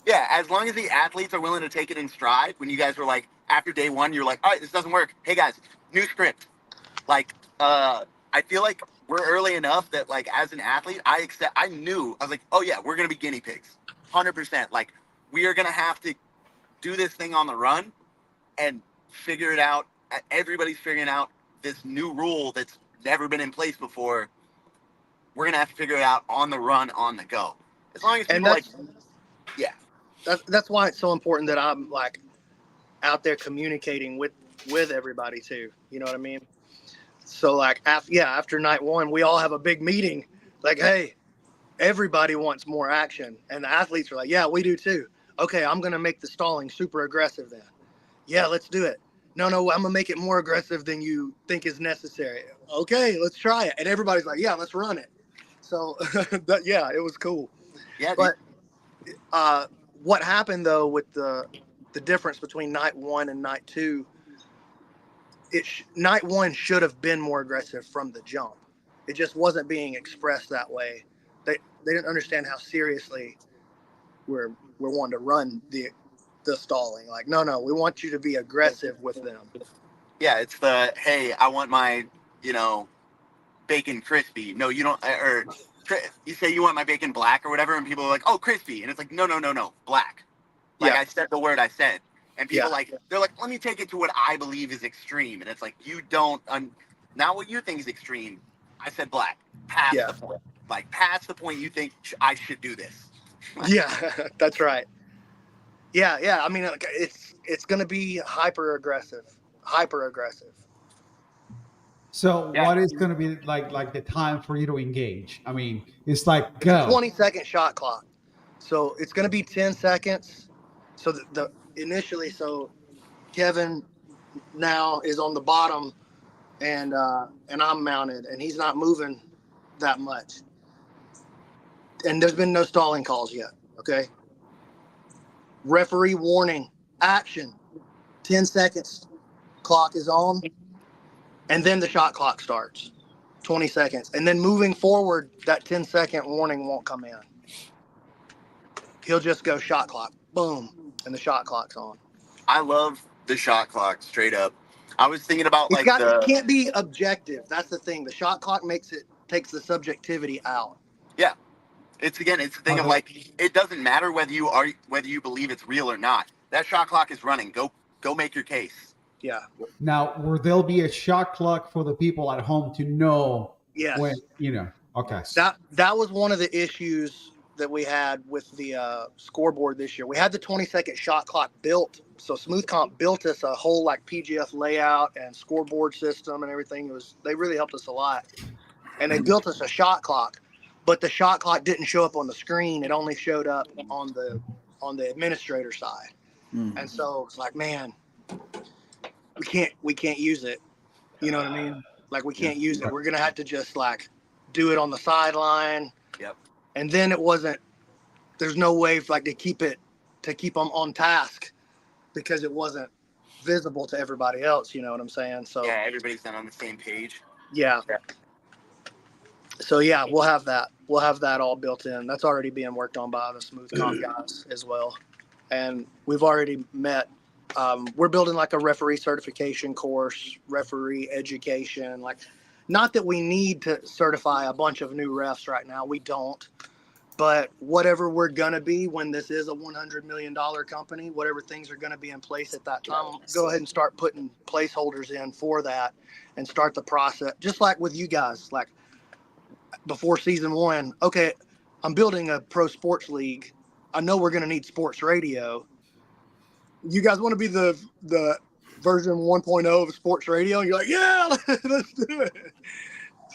Yeah, as long as the athletes are willing to take it in stride. When you guys were like, after day 1, you're like, all right, this doesn't work. Hey guys, new script. Like, I feel like we're early enough that like as an athlete, I was like, oh yeah, we're gonna be guinea pigs, 100%. Like we are gonna have to do this thing on the run and figure it out. Everybody's figuring out this new rule that's never been in place before. We're gonna have to figure it out on the run, on the go. As long as people yeah. That's why it's so important that I'm like out there communicating with everybody too. You know what I mean? So like after night one, we all have a big meeting. Like, hey, everybody wants more action, and the athletes are like, yeah, we do too. Okay, I'm gonna make the stalling super aggressive then. Yeah, let's do it. No, I'm gonna make it more aggressive than you think is necessary. Okay, let's try it. And everybody's like, yeah, let's run it. So it was cool. Yeah, but what happened though with the difference between night one and night two? Night one should have been more aggressive from the jump. It just wasn't being expressed that way. They didn't understand how seriously we're wanting to run the stalling. Like, no, we want you to be aggressive with them. Yeah, it's the, hey, I want my, bacon crispy. No, you don't, or you say you want my bacon black or whatever, and people are like, oh, crispy. And it's like, no, black. Like, I said the word I said. And people they're like, let me take it to what I believe is extreme. And it's like, you don't, not what you think is extreme. I said black. Past the point. Like, past the point you think I should do this. Yeah, that's right. Yeah. I mean, it's going to be hyper aggressive. So what is going to be like the time for you to engage? I mean, it's like go. It's a 20-second shot clock. So it's going to be 10 seconds. So initially, Kevin now is on the bottom, and I'm mounted, and he's not moving that much. And there's been no stalling calls yet. Okay. Referee warning, action. 10 seconds. Clock is on. And then the shot clock starts. 20 seconds. And then moving forward, that 10-second warning won't come in. He'll just go shot clock. Boom. And the shot clock's on. I love the shot clock, straight up. I was thinking about it can't be objective. That's the thing. The shot clock takes the subjectivity out. Yeah. It's the thing of like, it doesn't matter whether you believe it's real or not. That shot clock is running. Go make your case. Yeah. Now, will there be a shot clock for the people at home to know when, okay. That was one of the issues that we had with the scoreboard this year. We had the 20-second shot clock built. So Smooth Comp built us a whole like PGF layout and scoreboard system and everything. They really helped us a lot. And they built us a shot clock, but the shot clock didn't show up on the screen. It only showed up on the administrator side. Mm. And so it's like, man, we can't use it. You know what I mean? Like, we can't use it. We're going to have to just like do it on the sideline. Yep. And then there's no way to keep them on task because it wasn't visible to everybody else. You know what I'm saying? So yeah, everybody's not on the same page. Yeah. So yeah, we'll have that. We'll have that all built in. That's already being worked on by the Smooth Comp guys as well. And we've already met. We're building like a referee certification course, referee education. Like, not that we need to certify a bunch of new refs right now. We don't. But whatever we're going to be when this is a $100 million company, whatever things are going to be in place at that time, go ahead and start putting placeholders in for that and start the process. Just like with you guys, like before season one, okay, I'm building a pro sports league. I know we're going to need sports radio. You guys want to be the version 1.0 of sports radio? And you're like, yeah, let's do it.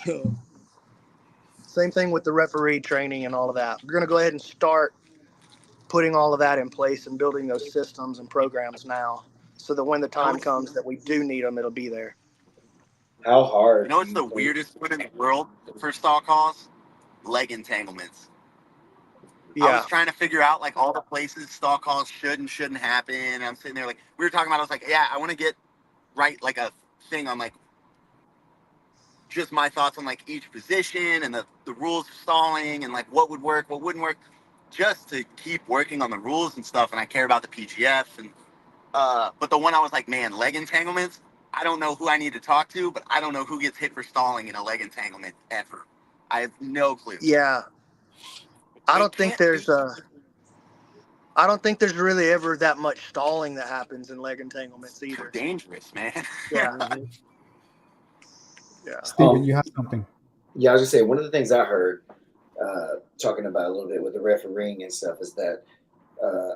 So, same thing with the referee training and all of that. We're going to go ahead and start putting all of that in place and building those systems and programs now so that when the time comes that we do need them, it'll be there. How hard? You know what's the weirdest one in the world for stall calls? Leg entanglements. Yeah. I was trying to figure out like all the places stall calls should and shouldn't happen. And I'm sitting there like, we were talking about, I was like, yeah, I want to get like a thing on like just my thoughts on like each position and the rules of stalling and like what would work, what wouldn't work, just to keep working on the rules and stuff. And I care about the PGF and but the one I was like, man, leg entanglements, I don't know who I need to talk to, but I don't know who gets hit for stalling in a leg entanglement ever. I have no clue. Yeah. I don't think there's really ever that much stalling that happens in leg entanglements either. It's dangerous, man. Yeah. Steven, you have something. Yeah, I was gonna say one of the things I heard talking about a little bit with the refereeing and stuff is that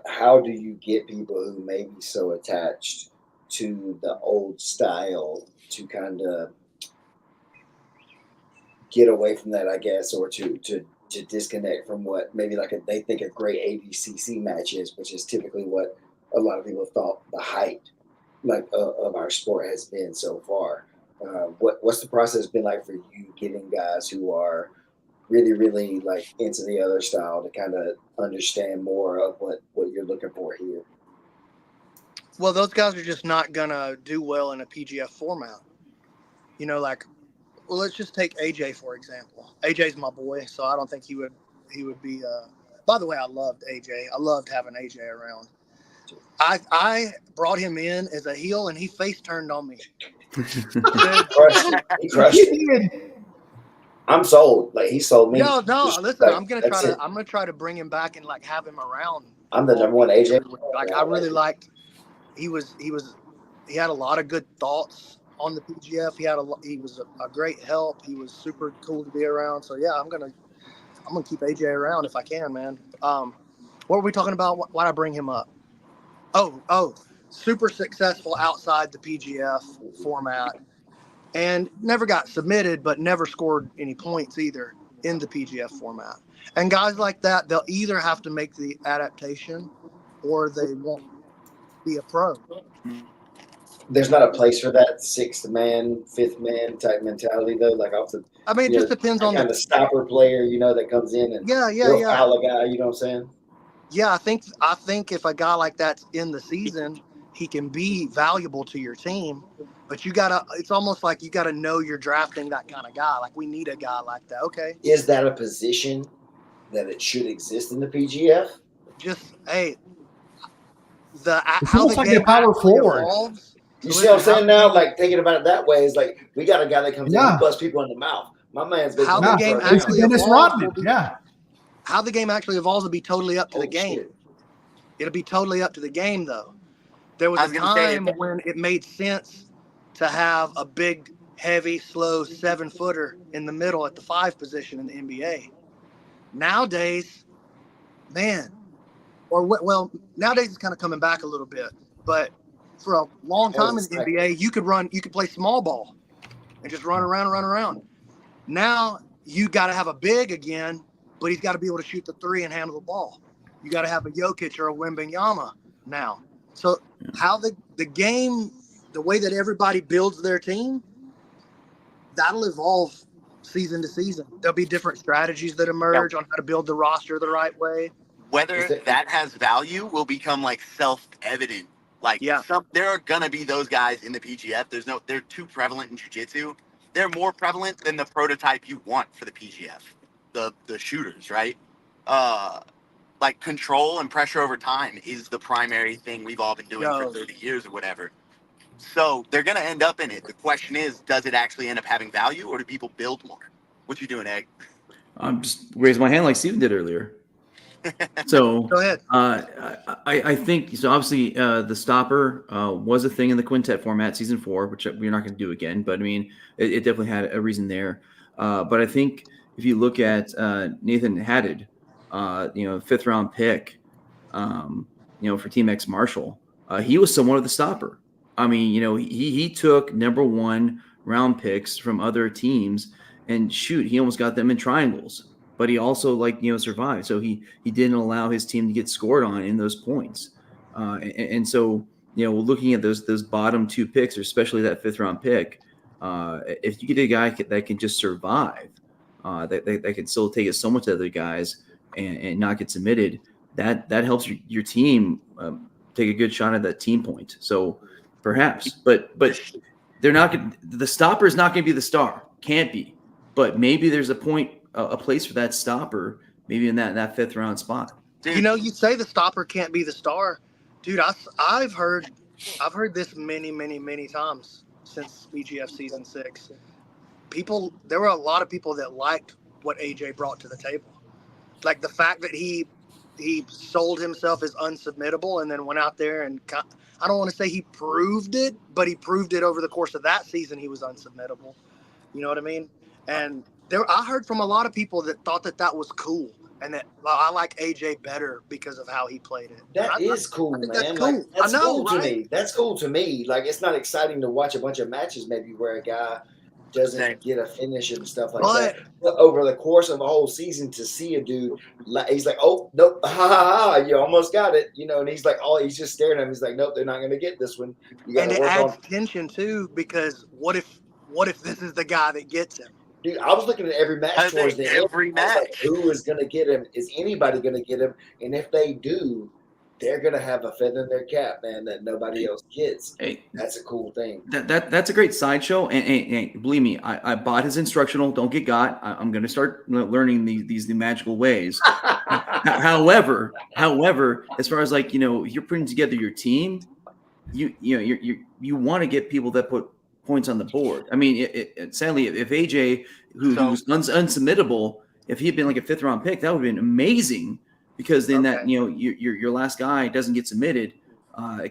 how do you get people who may be so attached to the old style to kind of get away from that, I guess, or to disconnect from what maybe like they think a great ABCC match is, which is typically what a lot of people thought the height like of our sport has been so far. What's the process been like for you getting guys who are really like into the other style to kind of understand more of what you're looking for here? Well, those guys are just not gonna do well in a PGF format. You know, like, well, let's just take AJ for example. AJ's my boy, so I don't think he would be. By the way, I loved AJ. I loved having AJ around. I brought him in as a heel, and he face turned on me. He crushed it. I'm sold. Like he sold me. No. Just, listen, like, I'm gonna try to bring him back and like have him around. I'm the number one AJ. Like I really liked. He had a lot of good thoughts on the PGF. He was a great help. He was super cool to be around. So yeah, I'm gonna keep AJ around if I can, man. What were we talking about? Why'd I bring him up? Oh, super successful outside the PGF format, and never got submitted, but never scored any points either in the PGF format. And guys like that, they'll either have to make the adaptation, or they won't be a pro. There's not a place for that sixth man, fifth man type mentality though. Like off the, I mean, it just depends on the stopper player, that comes in and yeah. foul a guy. You know what I'm saying? Yeah, I think if a guy like that's in the season, he can be valuable to your team. But it's almost like you gotta know you're drafting that kind of guy. Like we need a guy like that. Okay. Is that a position that it should exist in the PGF? Just how almost the like game a power forward. evolves. You see what I'm saying now? Like thinking about it that way is like we got a guy that comes in and busts people in the mouth. My man's how the game actually how the game actually evolves will be totally up to the game. Shit. It'll be totally up to the game, though. There was a time when it made sense to have a big, heavy, slow 7-footer in the middle at the 5 position in the NBA. Nowadays, nowadays it's kind of coming back a little bit. But for a long time in the NBA, you could play small ball and just run around. Now you got to have a big again, but he's got to be able to shoot the 3 and handle the ball. You got to have a Jokic or a Wembanyama now. So how the game, the way that everybody builds their team, that'll evolve season to season. There'll be different strategies that emerge on how to build the roster the right way. Whether that has value will become like self-evident. Like there are gonna be those guys in the PGF. They're too prevalent in jiu-jitsu. They're more prevalent than the prototype you want for the PGF. The shooters, right? Like control and pressure over time is the primary thing we've all been doing for 30 years or whatever. So they're going to end up in it. The question is, does it actually end up having value, or do people build more? What you doing, Egg? I'm just raising my hand like Steven did earlier. So go ahead. I think so. Obviously, the stopper was a thing in the quintet format, season 4, which we're not going to do again. But I mean, it definitely had a reason there. But I think if you look at Nathan Haddad, 5th round pick, for Team X Marshall, he was somewhat of the stopper. I mean, he took number 1 round picks from other teams, and he almost got them in triangles. But he also survived. So he didn't allow his team to get scored on in those points. And so, looking at those bottom 2 picks, or especially that 5th round pick, if you get a guy that can just survive, that can still take it so much to other guys and not get submitted, that helps your team take a good shot at that team point. So perhaps, but they're not. The stopper is not going to be the star. Can't be. But maybe there's a place for that stopper, maybe in that 5th round spot. Dude. You say the stopper can't be the star, dude. I've heard this many times since PGF season 6. There were a lot of people that liked what AJ brought to the table, like the fact that he sold himself as unsubmittable and then went out there and I don't want to say he proved it, but he proved it over the course of that season. He was unsubmittable. You know what I mean? And I heard from a lot of people that thought that was cool, and that I like AJ better because of how he played it. That is cool, I think man. that's Like, cool. that's I know, cool to right? me. That's cool to me. Like, it's not exciting to watch a bunch of matches maybe where a guy doesn't Same. get a finish and stuff like But that. But over the course of a whole season, to see a dude, he's like, oh, nope, ha, ha, ha, you almost got it. You know, and he's like, oh, he's just staring at him. He's like, nope, they're not going to get this one. You got and to it work adds on. tension too, because what if this is the guy that gets him? Dude, I was looking at every match I towards think the end. every I was like, match. who is going to get him? Is anybody going to get him? And if they do, they're going to have a feather in their cap, man, that nobody else gets. Hey, That's a cool thing. that's a great sideshow, and believe me, I bought his instructional. Don't get got. I'm going to start learning these magical ways. However, as far as like you're putting together your team, you want to get people that put points on the board. I mean, sadly, if AJ, who's unsubmittable, if he had been like a 5th round pick, that would have been amazing, because then that your last guy doesn't get submitted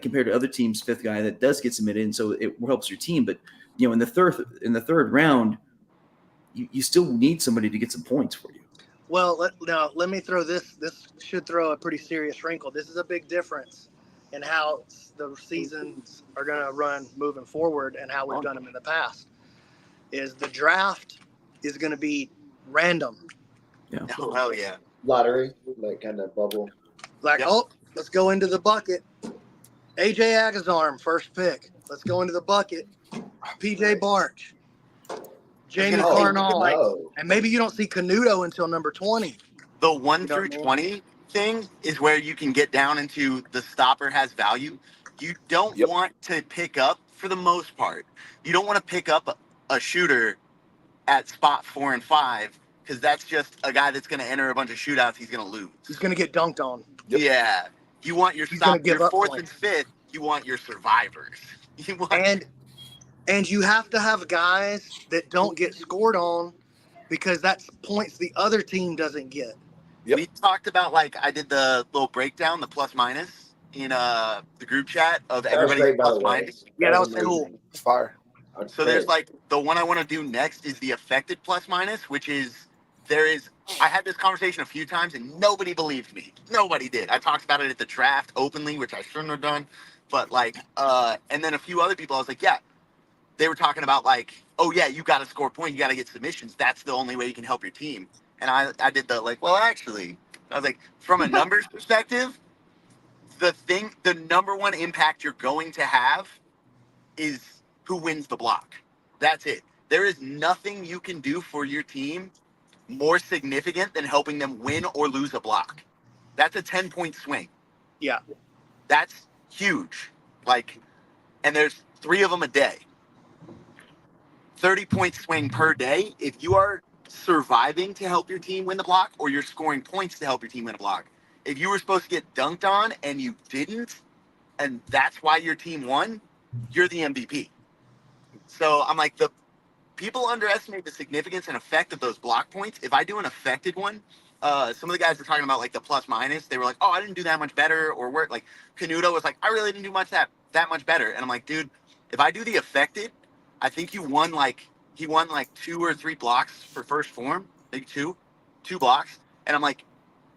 compared to other teams' 5th guy that does get submitted, and so it helps your team. But in the third round, you still need somebody to get some points for you. Well, now let me throw this. This should throw a pretty serious wrinkle. This is a big difference in how the seasons are going to run moving forward and how we've done them in the past. Is the draft is going to be random. Yeah. Oh, hell yeah. Lottery, like kind of bubble. Like, oh, let's go into the bucket. AJ Agazarm, first pick. Let's go into the bucket. PJ Barch. Jamie Carnall. And maybe you don't see Canuto until number 20. The 1 through 20 thing is where you can get down into the stopper has value. You don't want to pick up, for the most part, you don't want to pick up a shooter at spot 4 and 5, because that's just a guy that's going to enter a bunch of shootouts. He's going to lose. He's going to get dunked on. Yeah. You want your stop, your 4th and 5th. You want your survivors. You want and you have to have guys that don't get scored on, because that's points the other team doesn't get. We talked about, like, I did the little breakdown, the plus minus in the group chat of everybody's plus minus. Yeah, that was cool. Fire. So there's like the one I want to do next is the affected plus minus, which is I had this conversation a few times and nobody believed me. Nobody did. I talked about it at the draft openly, which I shouldn't have done. But like, and then a few other people, I was like, yeah, they were talking about like, oh yeah, you got to score points, you got to get submissions. That's the only way you can help your team. And I did the like, well, actually, I was like, from a numbers perspective, the number one impact you're going to have is who wins the block. That's it. There is nothing you can do for your team more significant than helping them win or lose a block. That's a 10-point swing. Yeah. That's huge. Like, and there's 3 of them a day. 30-point swing per day. If you are surviving to help your team win the block, or you're scoring points to help your team win a block, if you were supposed to get dunked on and you didn't, and that's why your team won, you're the MVP. So I'm like, the people underestimate the significance and effect of those block points. If I do an affected one, some of the guys were talking about like the plus minus. They were like, oh, I didn't do that much better, or work. Like Canuto was like, I really didn't do that much better. And I'm like, dude, if I do the affected, I think he won like 2 or 3 blocks for first form, maybe two blocks. And I'm like,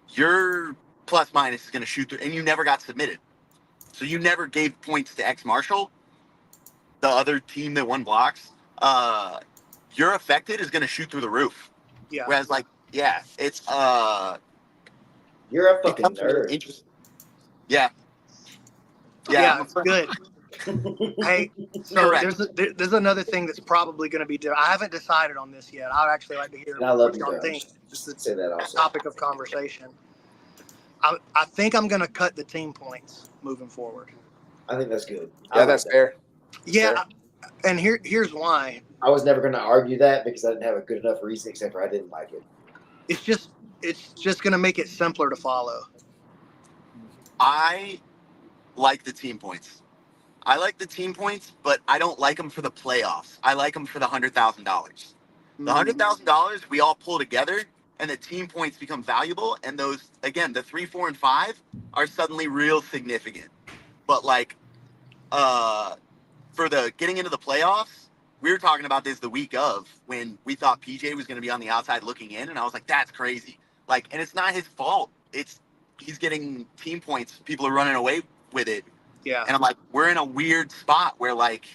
your plus minus is going to shoot through, and you never got submitted. So you never gave points to X Marshall, the other team that won blocks. Your affected is going to shoot through the roof. Yeah. Whereas like, yeah, it's you're a fucking nerd. Yeah. Yeah, it's good. Hey, so there's another thing that's probably going to be different. I haven't decided on this yet. I'd actually like to hear what y'all think. Just to say that also. Topic of conversation. I think I'm going to cut the team points moving forward. I think that's good. Yeah, that's fair. Yeah, and here's why. I was never going to argue that because I didn't have a good enough reason, except for I didn't like it. It's just going to make it simpler to follow. I like the team points. But I don't like them for the playoffs. I like them for the $100,000. The $100,000 we all pull together, and the team points become valuable. And those, again, the 3, 4, and 5 are suddenly real significant. But like, for the getting into the playoffs, we were talking about this the week of when we thought PJ was going to be on the outside looking in, and I was like, that's crazy. Like, and it's not his fault. He's getting team points. People are running away with it. Yeah. And I'm like, we're in a weird spot where like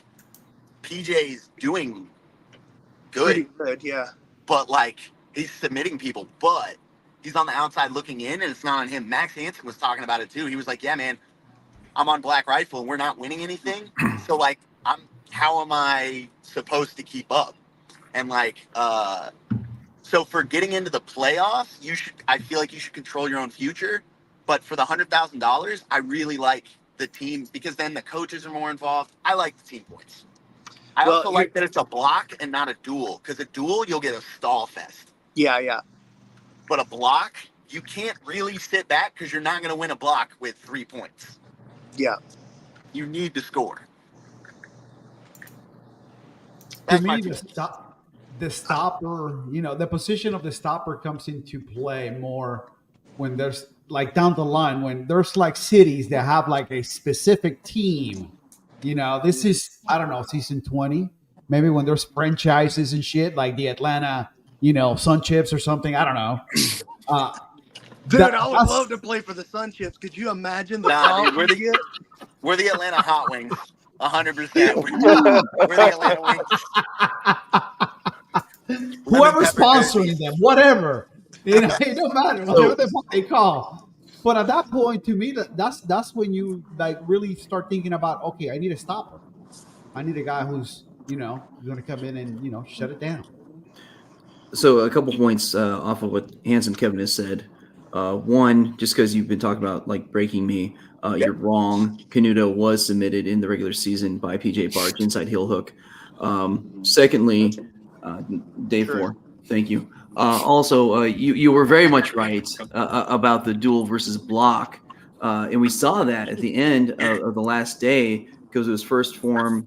PJ's doing good, Pretty good, yeah. but like he's submitting people, but he's on the outside looking in, and it's not on him. Max Hansen was talking about it too. He was like, yeah, man, I'm on Black Rifle and we're not winning anything. So like, how am I supposed to keep up? And like, so for getting into the playoffs, I feel like you should control your own future. But for the $100,000, I really like the team because then the coaches are more involved. I like the team points. I also like that it's a block and not a duel, because a duel, you'll get a stall fest. Yeah. But a block, you can't really sit back because you're not going to win a block with 3 points. Yeah. You need to score. To me, the stopper, the position of the stopper comes into play more when there's like down the line, when there's like cities that have like a specific team. This is, I don't know, season 20, maybe when there's franchises and shit like the Atlanta, Sun Chips or something. I don't know. Dude, I would love to play for the Sun Chips. Could you imagine the comp dude, we get? We're the Atlanta Hot Wings. 100%. We're the Atlanta Wings. Whoever's sponsoring them, whatever. It don't matter. Whatever they call. But at that point, to me, that's when you like really start thinking about, okay, I need a stopper. I need a guy who's going to come in and shut it down. So a couple points off of what Handsome Kevin has said. One, just because you've been talking about like breaking me, you're wrong. Canuto was submitted in the regular season by PJ Barge inside heel hook. Secondly, day 4. Thank you. Also, you were very much right about the duel versus block, and we saw that at the end of the last day because it was First Form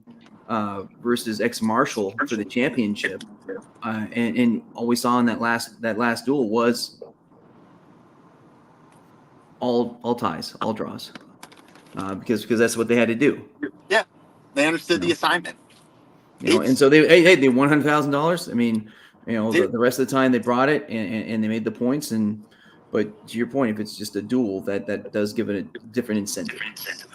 versus Ex Marshall for the championship, and all we saw in that last duel was all ties, all draws, because that's what they had to do. Yeah, they understood the assignment. And so they won $100,000. I mean, the rest of the time they brought it and they made the points. But to your point, if it's just a duel, that does give it a different incentive.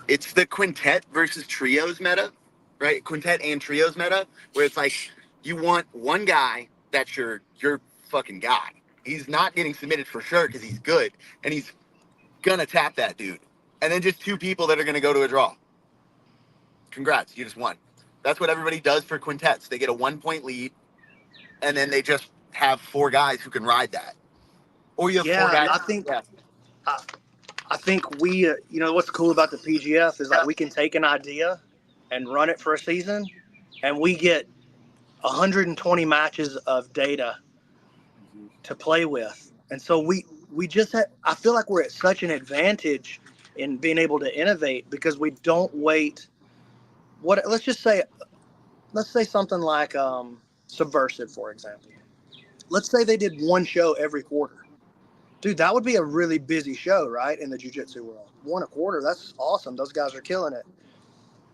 It's the quintet versus trios meta, right? Quintet and trios meta, where it's like you want one guy that's your fucking guy. He's not getting submitted for sure because he's good, and he's gonna tap that dude. And then just 2 people that are gonna go to a draw. Congrats, you just won. That's what everybody does for quintets. They get a 1-point lead, and then they just have 4 guys who can ride that. Or you have 4 guys. I think we, what's cool about the PGF is like we can take an idea and run it for a season, and we get 120 matches of data to play with. And so we just I feel like we're at such an advantage in being able to innovate because we don't wait. Let's say something like Subversive, for example. Let's say they did 1 show every quarter. Dude, that would be a really busy show, right? In the jiu-jitsu world. 1 a quarter, that's awesome. Those guys are killing it.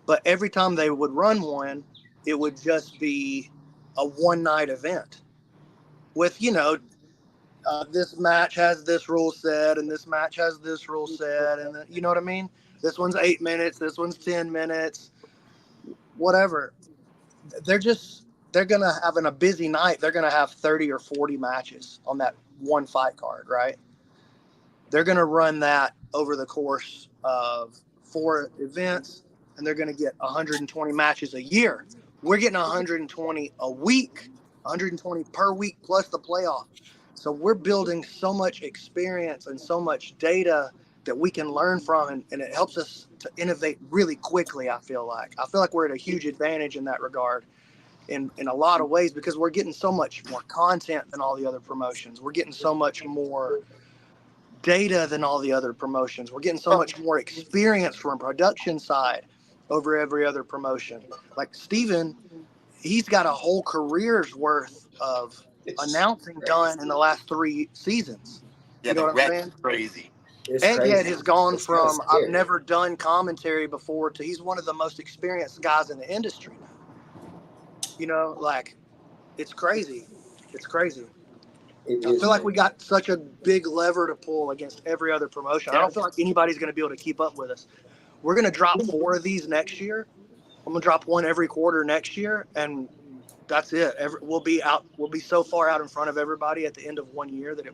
But every time they would run one, it would just be a 1-night event with, this match has this rule set and this match has this rule set. And you know what I mean? This one's 8 minutes. This one's 10 minutes. Whatever. They're going to have in a busy night, they're going to have 30 or 40 matches on that 1 fight card, right? They're going to run that over the course of 4 events, and they're going to get 120 matches a year. We're getting 120 a week, 120 per week plus the playoff. So we're building so much experience and so much data that we can learn from, and it helps us to innovate really quickly. I feel like we're at a huge advantage in that regard in a lot of ways because we're getting so much more content than all the other promotions. We're getting so much more data than all the other promotions. We're getting so much more experience from production side over every other promotion. Like Steven, he's got a whole career's worth of announcing done in the last 3 seasons. Yeah, you know what I'm saying? Crazy. Egghead has gone from I've never done commentary before to he's one of the most experienced guys in the industry now. You know, like it's crazy. It's crazy. It I is, feel like man. we got such a big lever to pull against every other promotion. I don't feel like anybody's going to be able to keep up with us. We're going to drop 4 of these next year. I'm going to drop one every quarter next year, and that's it. We'll be out. We'll be so far out in front of everybody at the end of 1 year that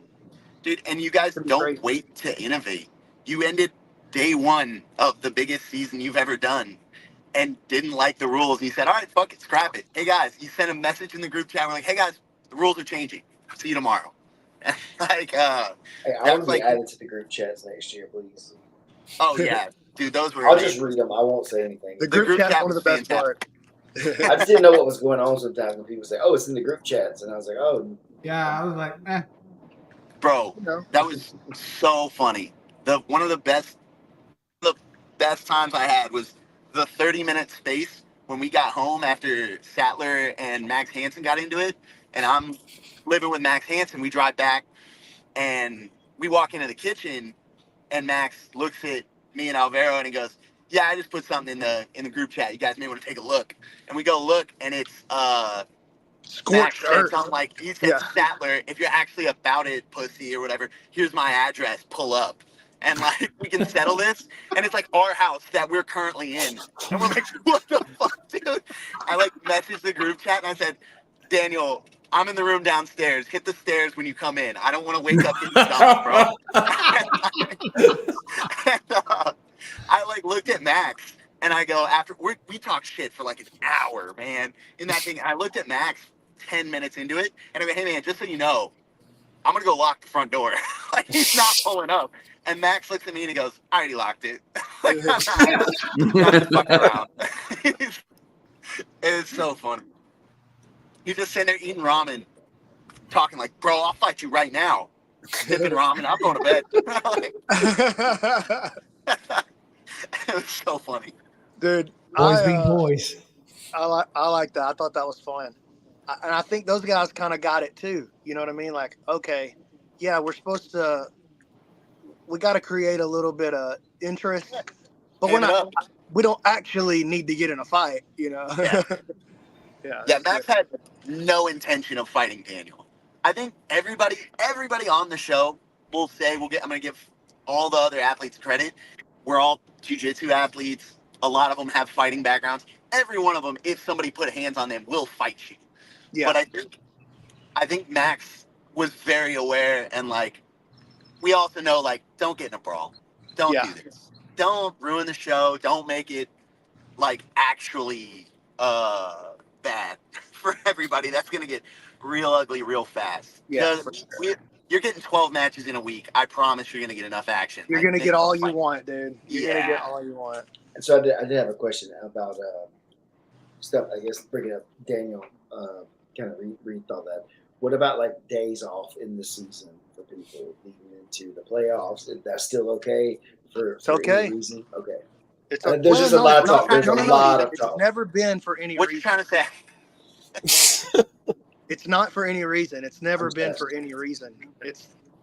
Dude, and you guys it'll be don't crazy. wait to innovate. You ended day 1 of the biggest season you've ever done and didn't like the rules. You said, all right, fuck it, scrap it. Hey, guys, you sent a message in the group chat. We're like, hey, guys, the rules are changing. See you tomorrow. Like, Hey, I that want was to be like, added to the group chats next year, please. oh, yeah. Dude, those were I'll just amazing. read them. I won't say anything. The The group chat's one of was the best fantastic. parts. I just didn't know what was going on sometimes when people say, "Oh, it's in the group chats," and I was like, "Oh, Yeah, I was like, Bro, You know, that was so funny. One of the best times I had was the 30-minute space when we got home after Sattler and Max Hansen got into it, and I'm living with Max Hansen. We drive back, and we walk into the kitchen, and Max looks at me and Alvaro, and he goes, "Yeah, I just put something in the group chat. You guys may want to take a look." And we go look, and it's Max scorched said earth. something like, he said, Yeah. Sattler, if you're actually about it, pussy, or whatever, here's my address, pull up. And, like, we can settle this. And it's, like, our house that we're currently in. And we're like, what the fuck, dude? I, like, messaged the group chat, and I said, Daniel, I'm in the room downstairs. Hit the stairs when you come in. I don't want to wake up getting dumped, bro. I, like, looked at Max, and I go, we talked shit for, like, an hour, man, in that thing. I looked at Max 10 minutes into it, and I go, hey, man, just so you know, I'm going to go lock the front door. Like, he's not pulling up. And Max looks at me and he goes, I already locked it. Like, I'm not fucking around. It's so funny. He's just sitting there eating ramen, talking like, bro, I'll fight you right now. Sipping ramen, I'm going to bed. It was so funny. Dude, boys being boys. I like that. I thought that was fun. And I think those guys kind of got it too. You know what I mean? Like, okay, yeah, we got to create a little bit of interest, but we don't actually need to get in a fight, you know? Yeah. Yeah, Max had no intention of fighting Daniel. I think everybody on the show will say, I'm going to give all the other athletes credit. We're all jiu-jitsu athletes. A lot of them have fighting backgrounds. Every one of them, if somebody put hands on them, will fight you. Yeah. But I think Max was very aware, and like, we also know, like, don't get in a brawl. Don't do this. Don't ruin the show. Don't make it like actually bad for everybody. That's gonna get real ugly real fast. Yeah, for sure. You're getting 12 matches in a week. I promise you're gonna get enough action. You're gonna get all you want, dude. You're gonna get all you want. And so I did have a question about stuff. I guess bringing up Daniel, kind of rethought that. What about like days off in the season for people leading into the playoffs? Is that still okay for okay. any reason? Okay. It's There's just a lot of talk. There's a lot of talk. It's never been for any What reason. you trying to say? It's not for any reason. It's never been for any reason.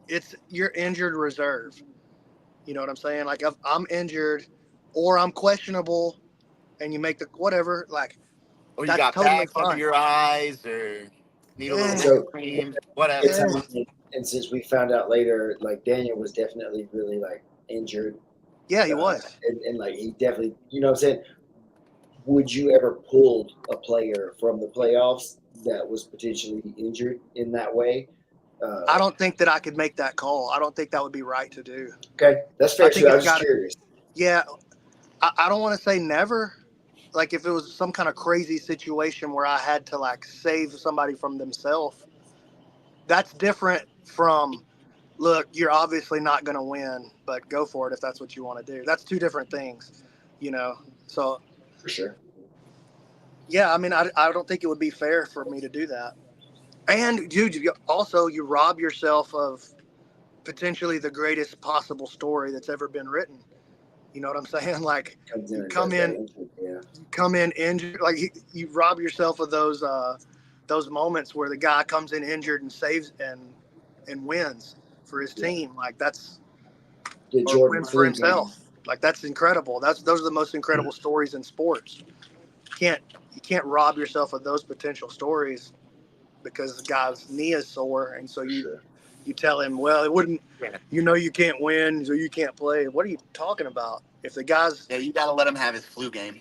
It's your injured reserve. You know what I'm saying? Like, if I'm injured or I'm questionable and you make the whatever, like, Or you that's got totally bags under fine. your eyes, or need a little So- cream, whatever. And since we found out later, like Daniel was definitely really like injured. Yeah, he was. And like he definitely, you know what I'm saying? Would you ever pull a player from the playoffs that was potentially injured in that way? I don't think that I could make that call. I don't think that would be right to do. Okay, that's fair. I think I was it's just gotta- curious. Yeah, I don't want to say never. Like, if it was some kind of crazy situation where I had to like save somebody from themselves, that's different from, look, you're obviously not going to win, but go for it if that's what you want to do. That's two different things, you know? So, For sure. yeah, I mean, I don't think it would be fair for me to do that. And, dude, also, you rob yourself of potentially the greatest possible story that's ever been written. You know what I'm saying? Like, you come in injured. Like, you rob yourself of those moments where the guy comes in injured and saves and wins for his team. Like, that's or wins for himself. Like, that's incredible. Those are the most incredible stories in sports. you can't rob yourself of those potential stories because the guy's knee is sore, and so you tell him, well, it wouldn't, you can't win, so you can't play. What are you talking about? If the guy's you got to let him have his flu game.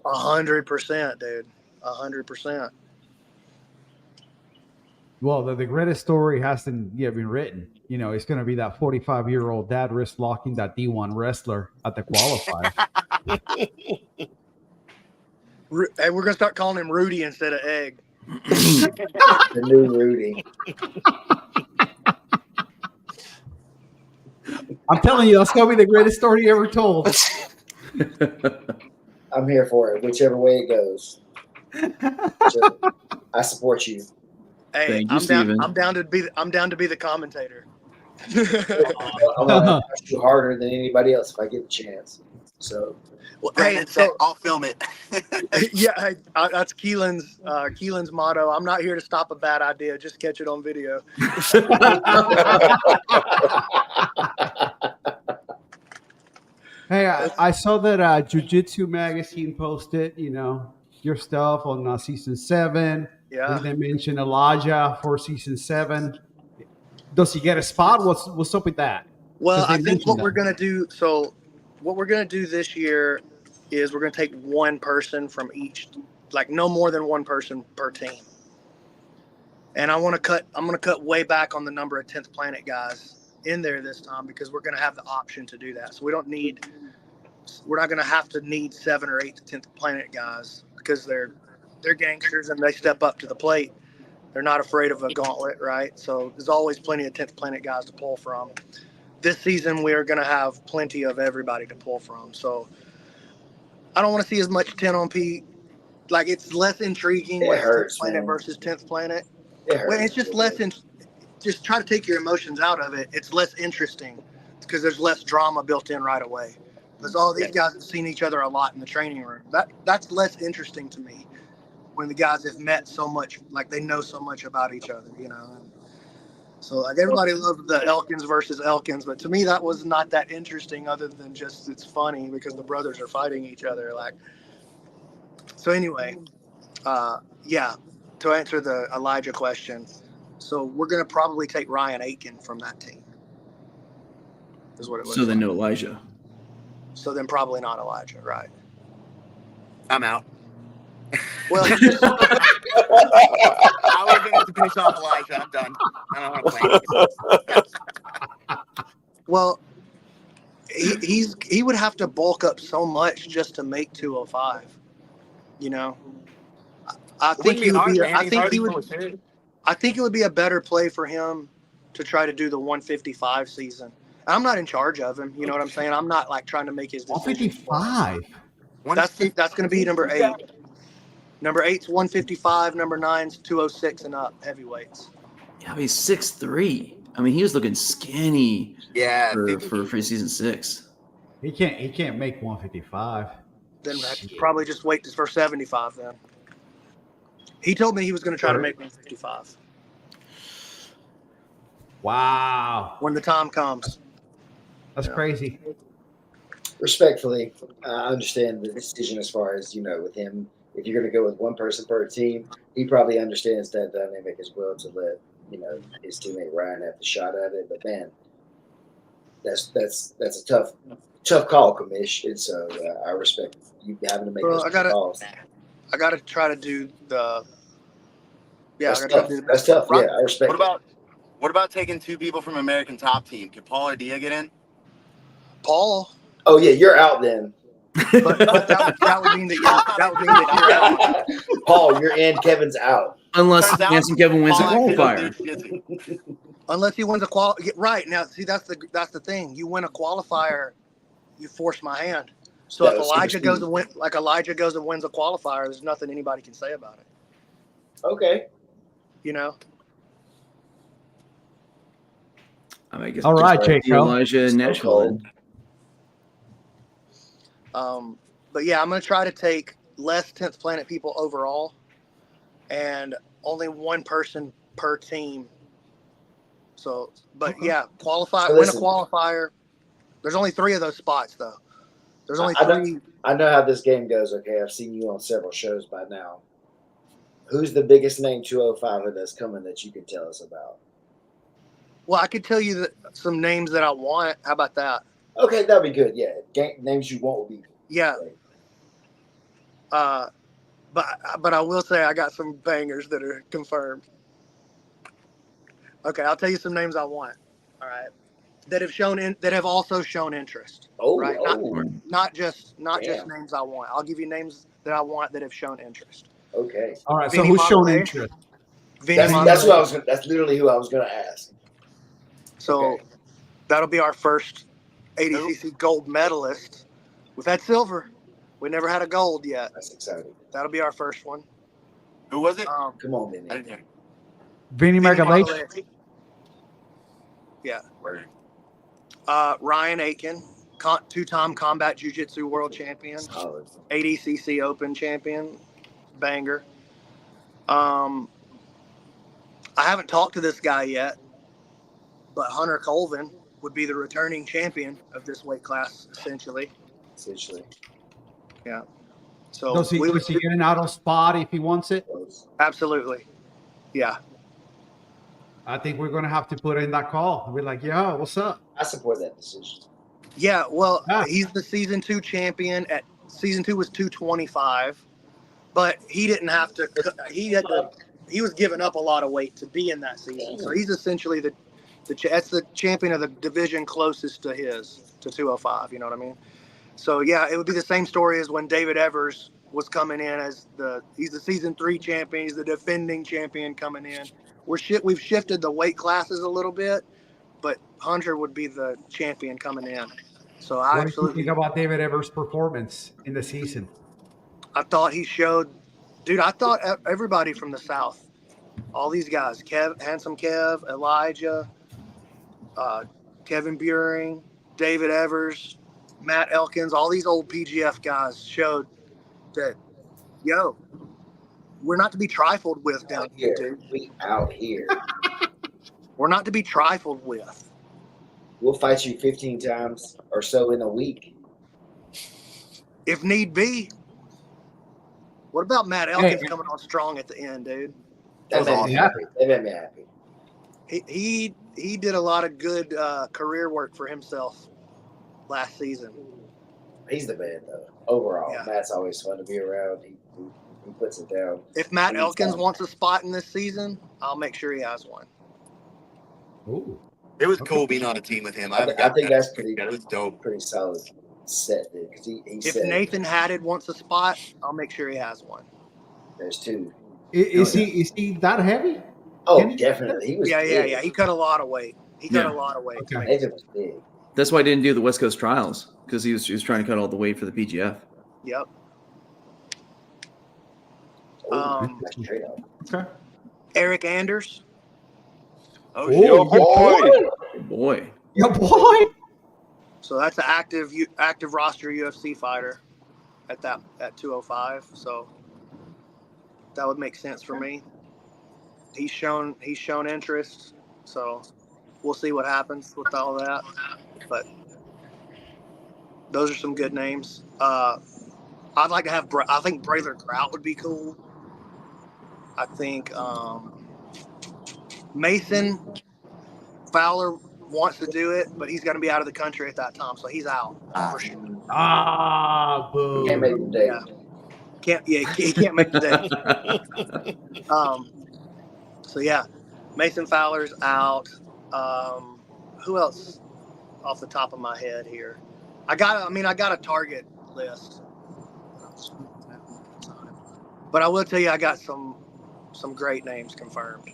100%, dude, 100%. Well, the greatest story hasn't yet been written. It's going to be that 45-year-old dad wrist locking that D1 wrestler at the qualifier. Hey, we're gonna start calling him Rudy instead of Egg. The new Rudy. I'm telling you, that's going to be the greatest story ever told. I'm here for it, whichever way it goes. I support you. Hey, Thank you, I'm down. Steven. I'm down to be the commentator. I'm gonna push you harder than anybody else if I get the chance. So, Well, Brandon said, I'll film it. yeah, that's Keelan's motto. I'm not here to stop a bad idea. Just catch it on video. Hey, I saw that Jiu-Jitsu magazine posted, your stuff on season 7. Yeah. They mentioned Elijah for season 7. Does he get a spot? What's up with that? Well, I think mentioned what that. we're gonna do. So, what we're gonna do this year is we're gonna take one person from each, like no more than one person per team. And I'm gonna cut way back on the number of 10th Planet guys in there this time because we're gonna have the option to do that. So we're not gonna have to need 7 or 8 10th Planet guys because they're gangsters and they step up to the plate. They're not afraid of a gauntlet, right? So there's always plenty of 10th Planet guys to pull from. This season, we're going to have plenty of everybody to pull from. So I don't want to see as much 10 on P. Like, it's less intriguing It when hurts, it's 10th Planet man. versus 10th Planet. it hurts. Well, it's just less. Just try to take your emotions out of it. It's less interesting because there's less drama built in right away. Because all these guys have seen each other a lot in the training room. That's less interesting to me when the guys have met so much, like they know so much about each other, So like everybody loved the Elkins versus Elkins, but to me that was not that interesting other than just it's funny because the brothers are fighting each other. So anyway, to answer the Elijah question, so we're gonna probably take Ryan Aiken from that team. Is what it looks So then like. no Elijah. So then probably not Elijah, right? I'm out. Well, I was going to piss off Elijah. I'm done. I don't want to play. well, he would have to bulk up so much just to make 205. I think he would be. I think it would be a better play for him to try to do the 155 season. I'm not in charge of him. You know what I'm saying? I'm not like trying to make his decisions. 155. That's going to be number 8. Number 8's 155. Number 9's 206 and up heavyweights. Yeah, he's 6'3". I mean, he was looking skinny. Yeah, for season 6. He can't make 155. Then probably just wait for 75 then. He told me he was going to try to make 155. Wow. When the time comes. That's crazy. Respectfully, I understand the decision as far as, with him. If you're going to go with one person per team, he probably understands that dynamic as well to let, his teammate Ryan have the shot at it. But man, that's a tough call, Commish. And so I respect you having to make those calls. I got to try to do the. Yeah, that's tough. Yeah, I respect. What about taking 2 people from American Top Team? Could Paul Adia get in? Paul. Oh yeah, you're out then. But that would mean that you're out. Paul, you're in. Kevin's out. Unless Handsome Kevin wins a qualifier. Unless he wins a qualifier. Right. Now, see, that's the thing. You win a qualifier, you force my hand. So if Elijah goes and wins a qualifier, there's nothing anybody can say about it. Okay. I guess all right, Jacob. Elijah in Nashville. But yeah, I'm going to try to take less 10th Planet people overall and only one person per team. So, but yeah, win a qualifier. There's only 3 of those spots though. There's only I know- three. I know how this game goes. Okay, I've seen you on several shows by now. Who's the biggest name 205 that's coming that you can tell us about? Well, I could tell you some names that I want. How about that? Okay, that'd be good. Yeah, names you want will be. Yeah. Great. But I will say I got some bangers that are confirmed. Okay, I'll tell you some names I want. All right, that have also shown interest. Oh, right. oh, Not just Damn. names I want. I'll give you names that I want that have shown interest. okay. All right. So Vinny who's shown Monterey. interest? That's who I was. That's literally who I was going to ask. So Okay. that'll be our first ADCC gold medalist. We've had silver. We never had a gold yet. That's exciting. That'll be our first one. Who was it? Come on, I Vinny. didn't hear. Vinny Vinny Margalech. Monterey. Yeah. Word. Ryan Aiken, two-time combat jiu-jitsu world champion, Solid. ADCC Open champion, banger. I haven't talked to this guy yet, but Hunter Colvin would be the returning champion of this weight class, essentially. Yeah. So Does he get an auto spot if he wants it? Absolutely. Yeah. I think we're gonna have to put in that call. We're like, yeah, what's up? I support that decision. Yeah. Well, Ah. he's the season 2 champion. Season 2 was 225, but he didn't have to. He was giving up a lot of weight to be in that season. So he's essentially that's the champion of the division closest to 205. You know what I mean? So yeah, it would be the same story as when David Evers was coming in he's the season 3 champion. He's the defending champion coming in. We've shifted the weight classes a little bit, but Hunter would be the champion coming in. So What do you think about David Evers' performance in the season? I thought he showed, dude. I thought everybody from the South, all these guys, Handsome Kev, Elijah, Kevin Buring, David Evers, Matt Elkins, all these old PGF guys showed that, we're not to be trifled with down here, dude. We out here. We're not to be trifled with. We'll fight you 15 times or so in a week. If need be. What about Matt Elkins coming on strong at the end, dude? That made me happy. That made me happy. He did a lot of good career work for himself last season. He's the man, though. Overall, Yeah. Matt's always fun to be around. He puts it down. If Matt Elkins wants a spot in this season, I'll make sure he has one. Ooh. It was cool being on a team with him. I think that's It was dope. pretty solid set, dude. Because he If said Nathan Haddad wants a spot, I'll make sure he has one. there's 2. Is he that heavy? Oh, Can he- definitely. He was Yeah. big. He cut a lot of weight. Okay. Nathan was big. That's why I didn't do the West Coast trials because he was trying to cut all the weight for the PGF. Yep. Nice trade-off. Okay. Eric Anders. Oh, Ooh, shit. Yo, boy. Good boy. Yeah, boy. So that's an active roster UFC fighter at 205. So that would make sense for me. He's shown interest. So we'll see what happens with all that. But those are some good names. I'd like to have. I think Braylor Grout would be cool. I think Mason Fowler wants to do it, but he's going to be out of the country at that time, so he's out for sure. Boo. Can't make the day. Yeah. He can't make the day. So yeah, Mason Fowler's out. Who else off the top of my head here? I got a target list, but I will tell you I got some great names confirmed.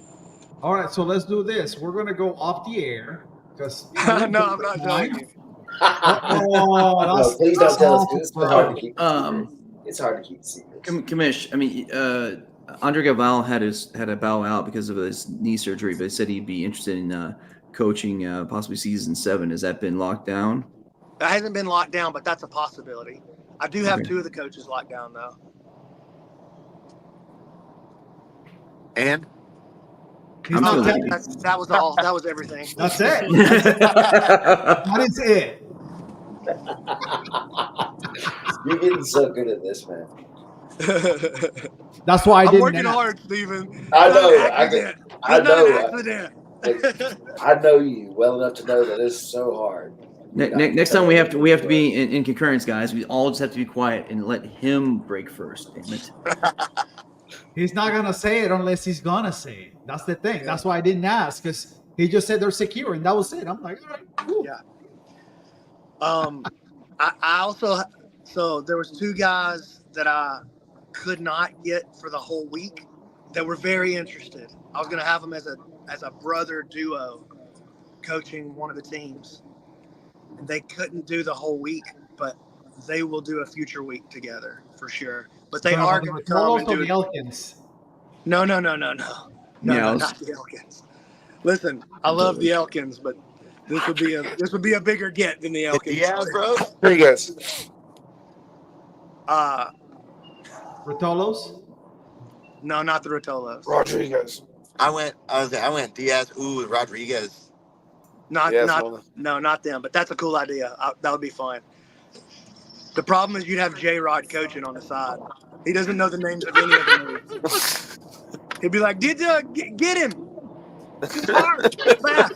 All right, so let's do this. We're gonna go off the air because No, I'm not telling you. No, please don't tell us. 'Cause it's hard to keep. It's hard to keep secrets. Kamish, I mean, Andre Galval had a bow out because of his knee surgery, but he said he'd be interested in coaching possibly season 7. Has that been locked down? That hasn't been locked down, but that's a possibility. I do have 2 of the coaches locked down though. And That was all. That was everything. That's it. That is it. You're getting so good at this, man. That's why I I'm didn't working ask. hard, Steven. I It's not know. an accident. I It's not an know. accident. I know you well enough to know that it's so hard. Next time we have to be in concurrence, guys. We all just have to be quiet and let him break first. Damn it. He's not gonna say it unless he's gonna say it. That's the thing. Yeah. That's why I didn't ask, because he just said they're secure, and that was it. I'm like, all right, cool. Yeah. I also, so there was 2 guys that I could not get for the whole week that were very interested. I was gonna have them as a brother duo coaching one of the teams, and they couldn't do the whole week, but they will do a future week together for sure. But they Talking are about going to the come Rotolos and or do the it. Elkins. No, Yeah, not the Elkins. Listen, I love the Elkins, but this would be a bigger get than the Elkins. Diaz, bro. Rodriguez. Rotolos? No, not the Rotolos. Rodriguez. I went Diaz. Ooh, Rodriguez. Not Mola. not them. But that's a cool idea. That would be fun. The problem is you'd have J Rod coaching on the side. He doesn't know the names of any of the moves. He'd be like, get him. It's hard. Fast.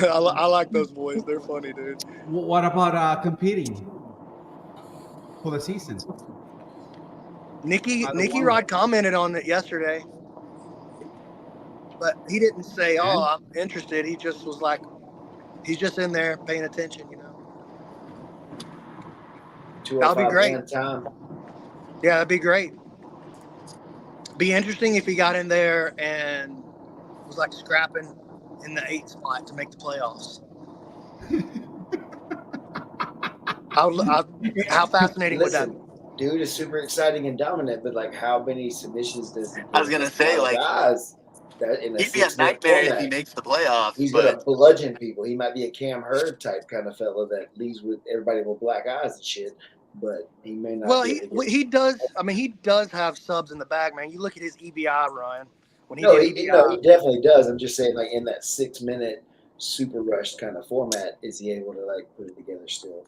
I like those boys. They're funny, dude. What about competing for the season? Nicky Either one. Rod commented on it yesterday, but he didn't say, "Oh, I'm interested." He just was like, he's just in there paying attention, you know. That'll be great. Time. Yeah, that'd be great. Be interesting if he got in there and was like scrapping in the 8 spot to make the playoffs. How fascinating would that be? Dude is super exciting and dominant, but like, how many submissions does he? I was gonna say, like, guys, that in he'd be a nightmare if he makes the playoffs. He's but gonna bludgeon people. He might be a Cam Hurd type kind of fellow that leaves with everybody with black eyes and shit. But he may not. Well, he does. I mean, he does have subs in the bag, man. You look at his EBI run when he did EBI. No, he definitely does. I'm just saying, like in that 6-minute super rush kind of format, is he able to like put it together still?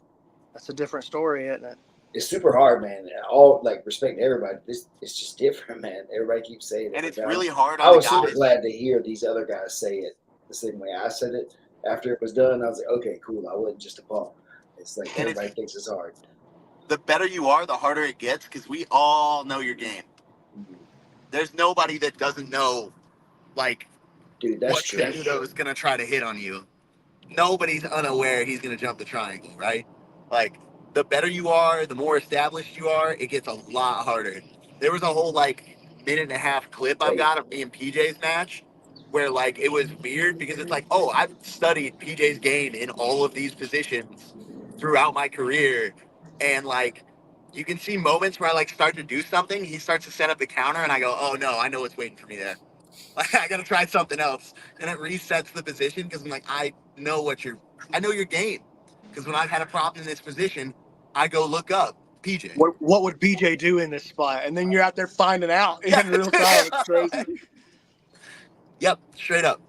That's a different story, isn't it? It's super hard, man. All like respect to everybody. It's just different, man. Everybody keeps saying it. And it's really hard on I was the super guys. glad to hear these other guys say it the same way I said it. After it was done, I was like, okay, cool. I wasn't just a punk. It's like And everybody thinks it's hard. The better you are, the harder it gets because we all know your game. There's nobody that doesn't know, like, dude, that's what Cejudo is going to try to hit on you. Nobody's unaware he's going to jump the triangle, right? Like, the better you are, the more established you are, it gets a lot harder. There was a whole, like, minute-and-a-half clip I've got of me and PJ's match where, like, it was weird because it's like, oh, I've studied PJ's game in all of these positions throughout my career. And, like, you can see moments where I, like, start to do something. He starts to set up the counter, and I go, oh, no, I know what's waiting for me there. Like, I got to try something else. And it resets the position because I'm like, I know your game. Because when I've had a problem in this position, I go look up PJ. What would PJ do in this spot? And then you're out there finding out in real time. It's crazy. Yep, straight up.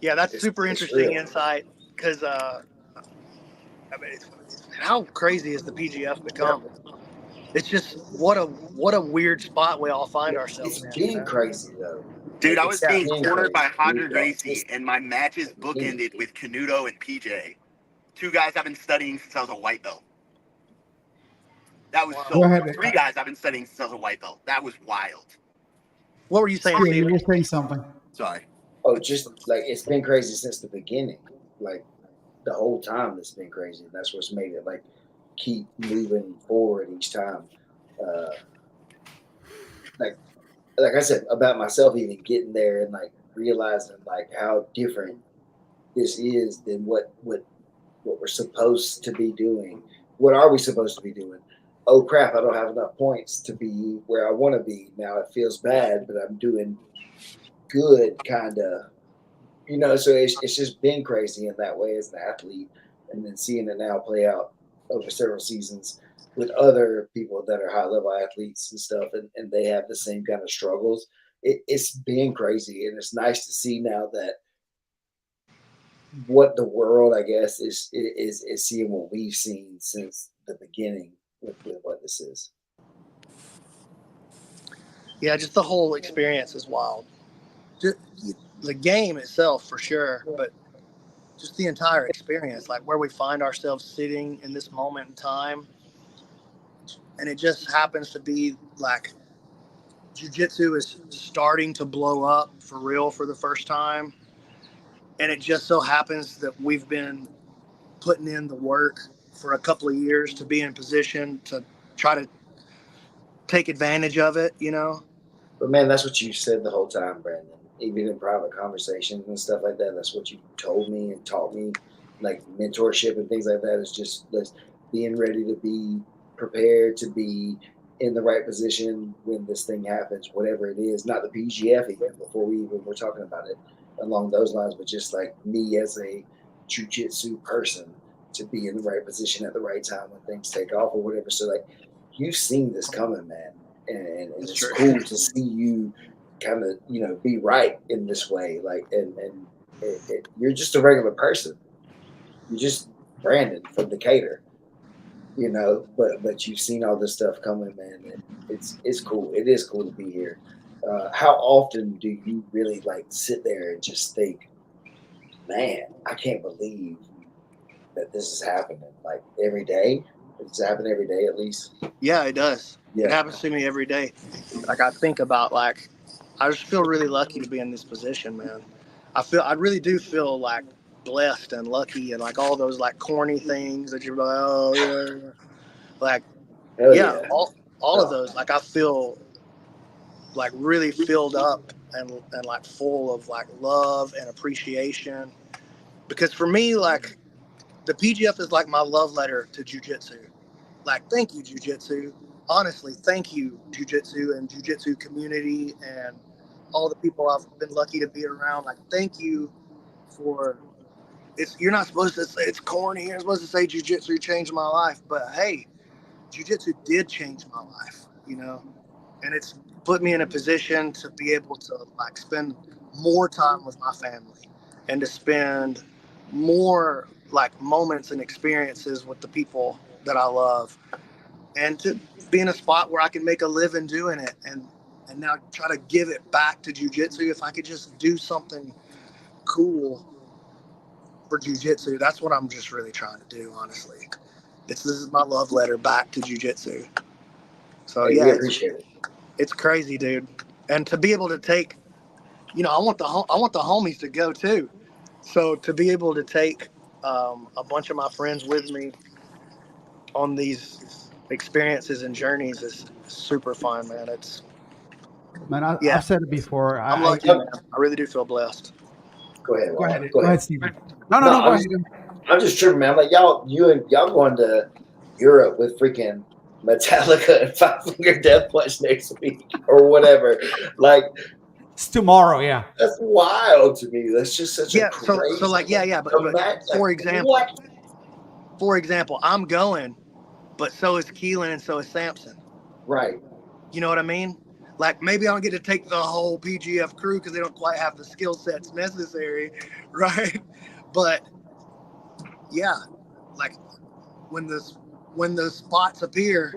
Yeah, that's super interesting real. Insight because I mean, how crazy has the PGF become? It's just what a weird spot we all find ourselves It's in. being crazy though. Dude, I was being being cornered by crazy. Hodger Gracie, and my matches bookended with Canuto and PJ. 2 guys I've been studying since I was a white belt. That was Go ahead. 3 guys I've been studying since I was a white belt. That was wild. What were you saying, Yeah, you Steve? were saying something. Sorry. Oh, just like it's been crazy since the beginning. Like the whole time it's been crazy. That's what's made it like keep moving forward each time. Like I said about myself, even getting there and like realizing like how different this is than what we're supposed to be doing. What are we supposed to be doing? Oh crap! I don't have enough points to be where I want to be. Now it feels bad, but I'm doing good, kind of. So it's just been crazy in that way as an athlete, and then seeing it now play out over several seasons with other people that are high level athletes and stuff, and they have the same kind of struggles. It's been crazy, and it's nice to see now that what the world, I guess, is seeing what we've seen since the beginning with what this is. Yeah, just the whole experience is wild. Just the game itself, for sure, but just the entire experience, like where we find ourselves sitting in this moment in time. And it just happens to be like jiu-jitsu is starting to blow up for real for the first time. And it just so happens that we've been putting in the work for a couple of years to be in position to try to take advantage of it, you know? But man, that's what you said the whole time, Brandon. Even in private conversations and stuff like that, that's what you told me and taught me. Like mentorship and things like that is just being ready to be prepared to be in the right position when this thing happens, whatever it is. Not the PGF even before we even were talking about it along those lines, but just like me as a jiu-jitsu person to be in the right position at the right time when things take off or whatever. So like you've seen this coming, man. And it's cool to see you kind of, be right in this way. Like, and you're just a regular person. You're just Brandon from Decatur, but you've seen all this stuff coming, man. And it's cool. It is cool to be here. How often do you really like sit there and just think, man, I can't believe that this is happening? Like every day? Does it happen every day at least? Yeah, it does. Yeah. It happens to me every day. Like I think about I just feel really lucky to be in this position, man. I really do feel like blessed and lucky and like all those like corny things that you're like, oh yeah. Like, Hell yeah, all of those. Like I feel like really filled up and like full of like love and appreciation. Because for me, like the PGF is like my love letter to jiu-jitsu. Like, thank you, jiu-jitsu. Honestly, thank you, jiu-jitsu and jiu-jitsu community and all the people I've been lucky to be around. Like, thank you for you're not supposed to say it's corny. You're supposed to say jiu-jitsu changed my life. But hey, jiu-jitsu did change my life, and it's put me in a position to be able to like spend more time with my family and to spend more like moments and experiences with the people that I love, and to be in a spot where I can make a living doing it, and now try to give it back to jiu-jitsu. If I could just do something cool for jiu-jitsu, that's what I'm just really trying to do, honestly. This is my love letter back to jiu-jitsu. So hey, yeah, we appreciate it. It's crazy, dude. And to be able to take, I want the homies to go too. So to be able to take a bunch of my friends with me on these experiences and journeys is super fun, man. Man, Yeah. I've said it before. I'm lucky, man. I really do feel blessed. Go ahead. Go ahead, Steven. No, go ahead. I'm just tripping, man. I'm like y'all going to Europe with freaking Metallica and Five Finger Death Punch next week or whatever. Like it's tomorrow, yeah. That's wild to me. That's just such a crazy. So like but for example, what? For example, I'm going, but so is Keelan and so is Samson. Right. You know what I mean? Like maybe I don't get to take the whole PGF crew because they don't quite have the skill sets necessary, right? But yeah, like when the spots appear,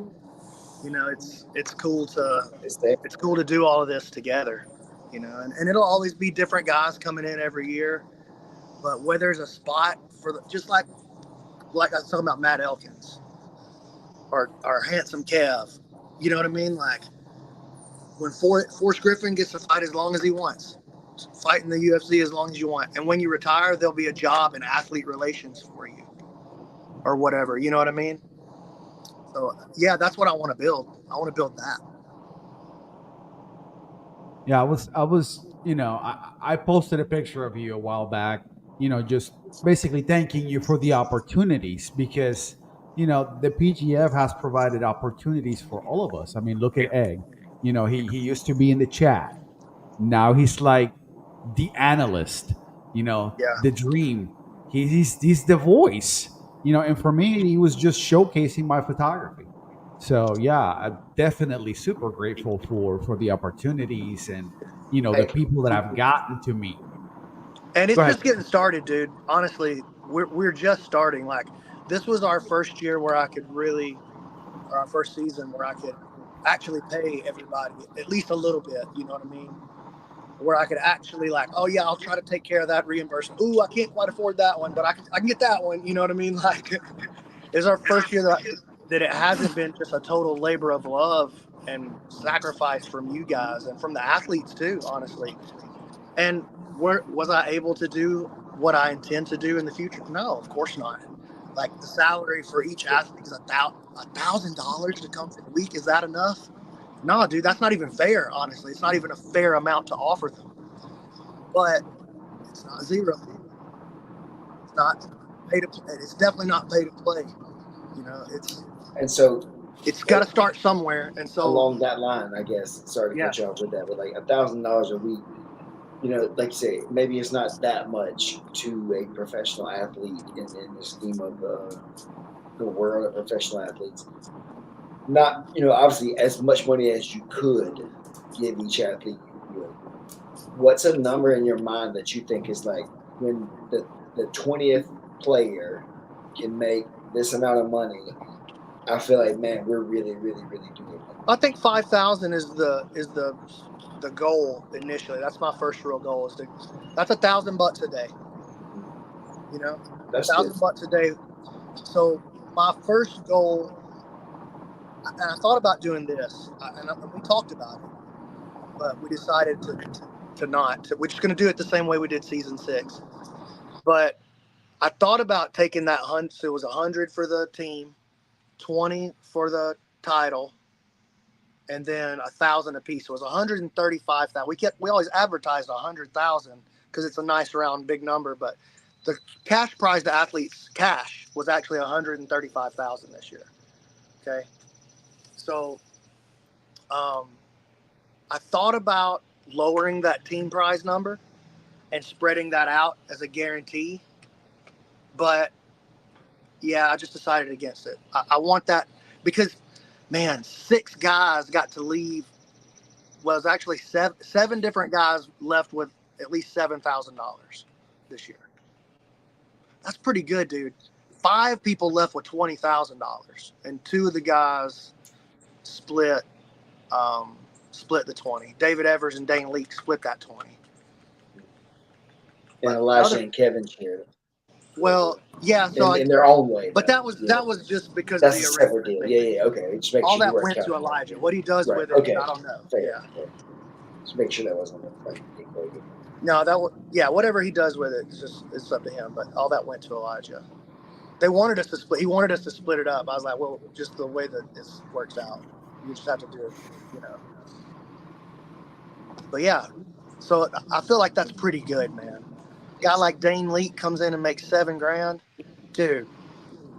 it's cool to do all of this together, and it'll always be different guys coming in every year. But where there's a spot for just like I was talking about Matt Elkins or Handsome Kev, you know what I mean? Like when Forrest Griffin gets to fight as long as he wants, fight in the UFC as long as you want, and when you retire, there'll be a job in athlete relations for you or whatever. You know what I mean? So yeah, that's what I want to build. I want to build that. Yeah, I was, I posted a picture of you a while back, just basically thanking you for the opportunities because, the PGF has provided opportunities for all of us. I mean, look at Egg. He used to be in the chat. Now he's like the analyst, the dream. He's the voice, and for me, he was just showcasing my photography. So yeah, I'm definitely super grateful for the opportunities and the people that I've gotten to meet. And it's Go ahead. just getting started, dude. Honestly, we're just starting. Like, this was our first year where I could really, or our first season where I could actually pay everybody at least a little bit. You know what I mean? Where I could actually like, oh yeah, I'll try to take care of that reimbursement. Ooh, I can't quite afford that one, but I can get that one. You know what I mean? Like, it's our first year that it hasn't been just a total labor of love and sacrifice from you guys and from the athletes too, honestly. And was I able to do what I intend to do in the future? No, of course not. Like, the salary for each athlete is $1,000 to come for a week. Is that enough? No, dude, that's not even fair. Honestly, it's not even a fair amount to offer them. But it's not zero. It's not pay to play. It's definitely not pay to play. You know, And so it's got to start somewhere. And so along that line, I guess, sorry to cut you off with that, but like $1,000 a week, you know, like you say, maybe it's not that much to a professional athlete in the scheme of the world of professional athletes. Not, you know, obviously as much money as you could give each athlete, you would. What's a number in your mind that you think is like when the 20th player can make this amount of money? I feel like, man, we're really, really, really doing it. I think 5,000 is the goal initially. That's my first real goal. That's $1,000 a day. You know, That's $1,000 a day. So my first goal, and I thought about doing this, and we talked about it, but we decided to not. We're just going to do it the same way we did season 6. But I thought about taking that hunt. So it was 100 for the team, 20 for the title, and then 1,000 apiece. So it was 135,000. We always advertised 100,000 because it's a nice round big number, but the cash prize to athletes cash was actually 135,000 this year. Okay, so I thought about lowering that team prize number and spreading that out as a guarantee, but yeah, I just decided against it. I want that because, man, 6 guys got to leave. Well, it was actually seven different guys left with at least $7,000 this year. That's pretty good, dude. 5 people left with $20,000, and 2 of the guys split the 20. David Evers and Dane Leake split that 20. And Elijah and Kevin shared. Well, yeah, so in their own way. But that was just because that's of the a separate deal. Yeah, okay. Just make all sure that went to Elijah. What he does with it, okay. I don't know. Fair. Just make sure that wasn't like no, whatever he does with it, it's up to him. But all that went to Elijah. They wanted us to split. He wanted us to split it up. I was like, well, just the way that this works out, you just have to do it, you know. But yeah, so I feel like that's pretty good, man. Guy like Dane Leake comes in and makes $7,000, dude.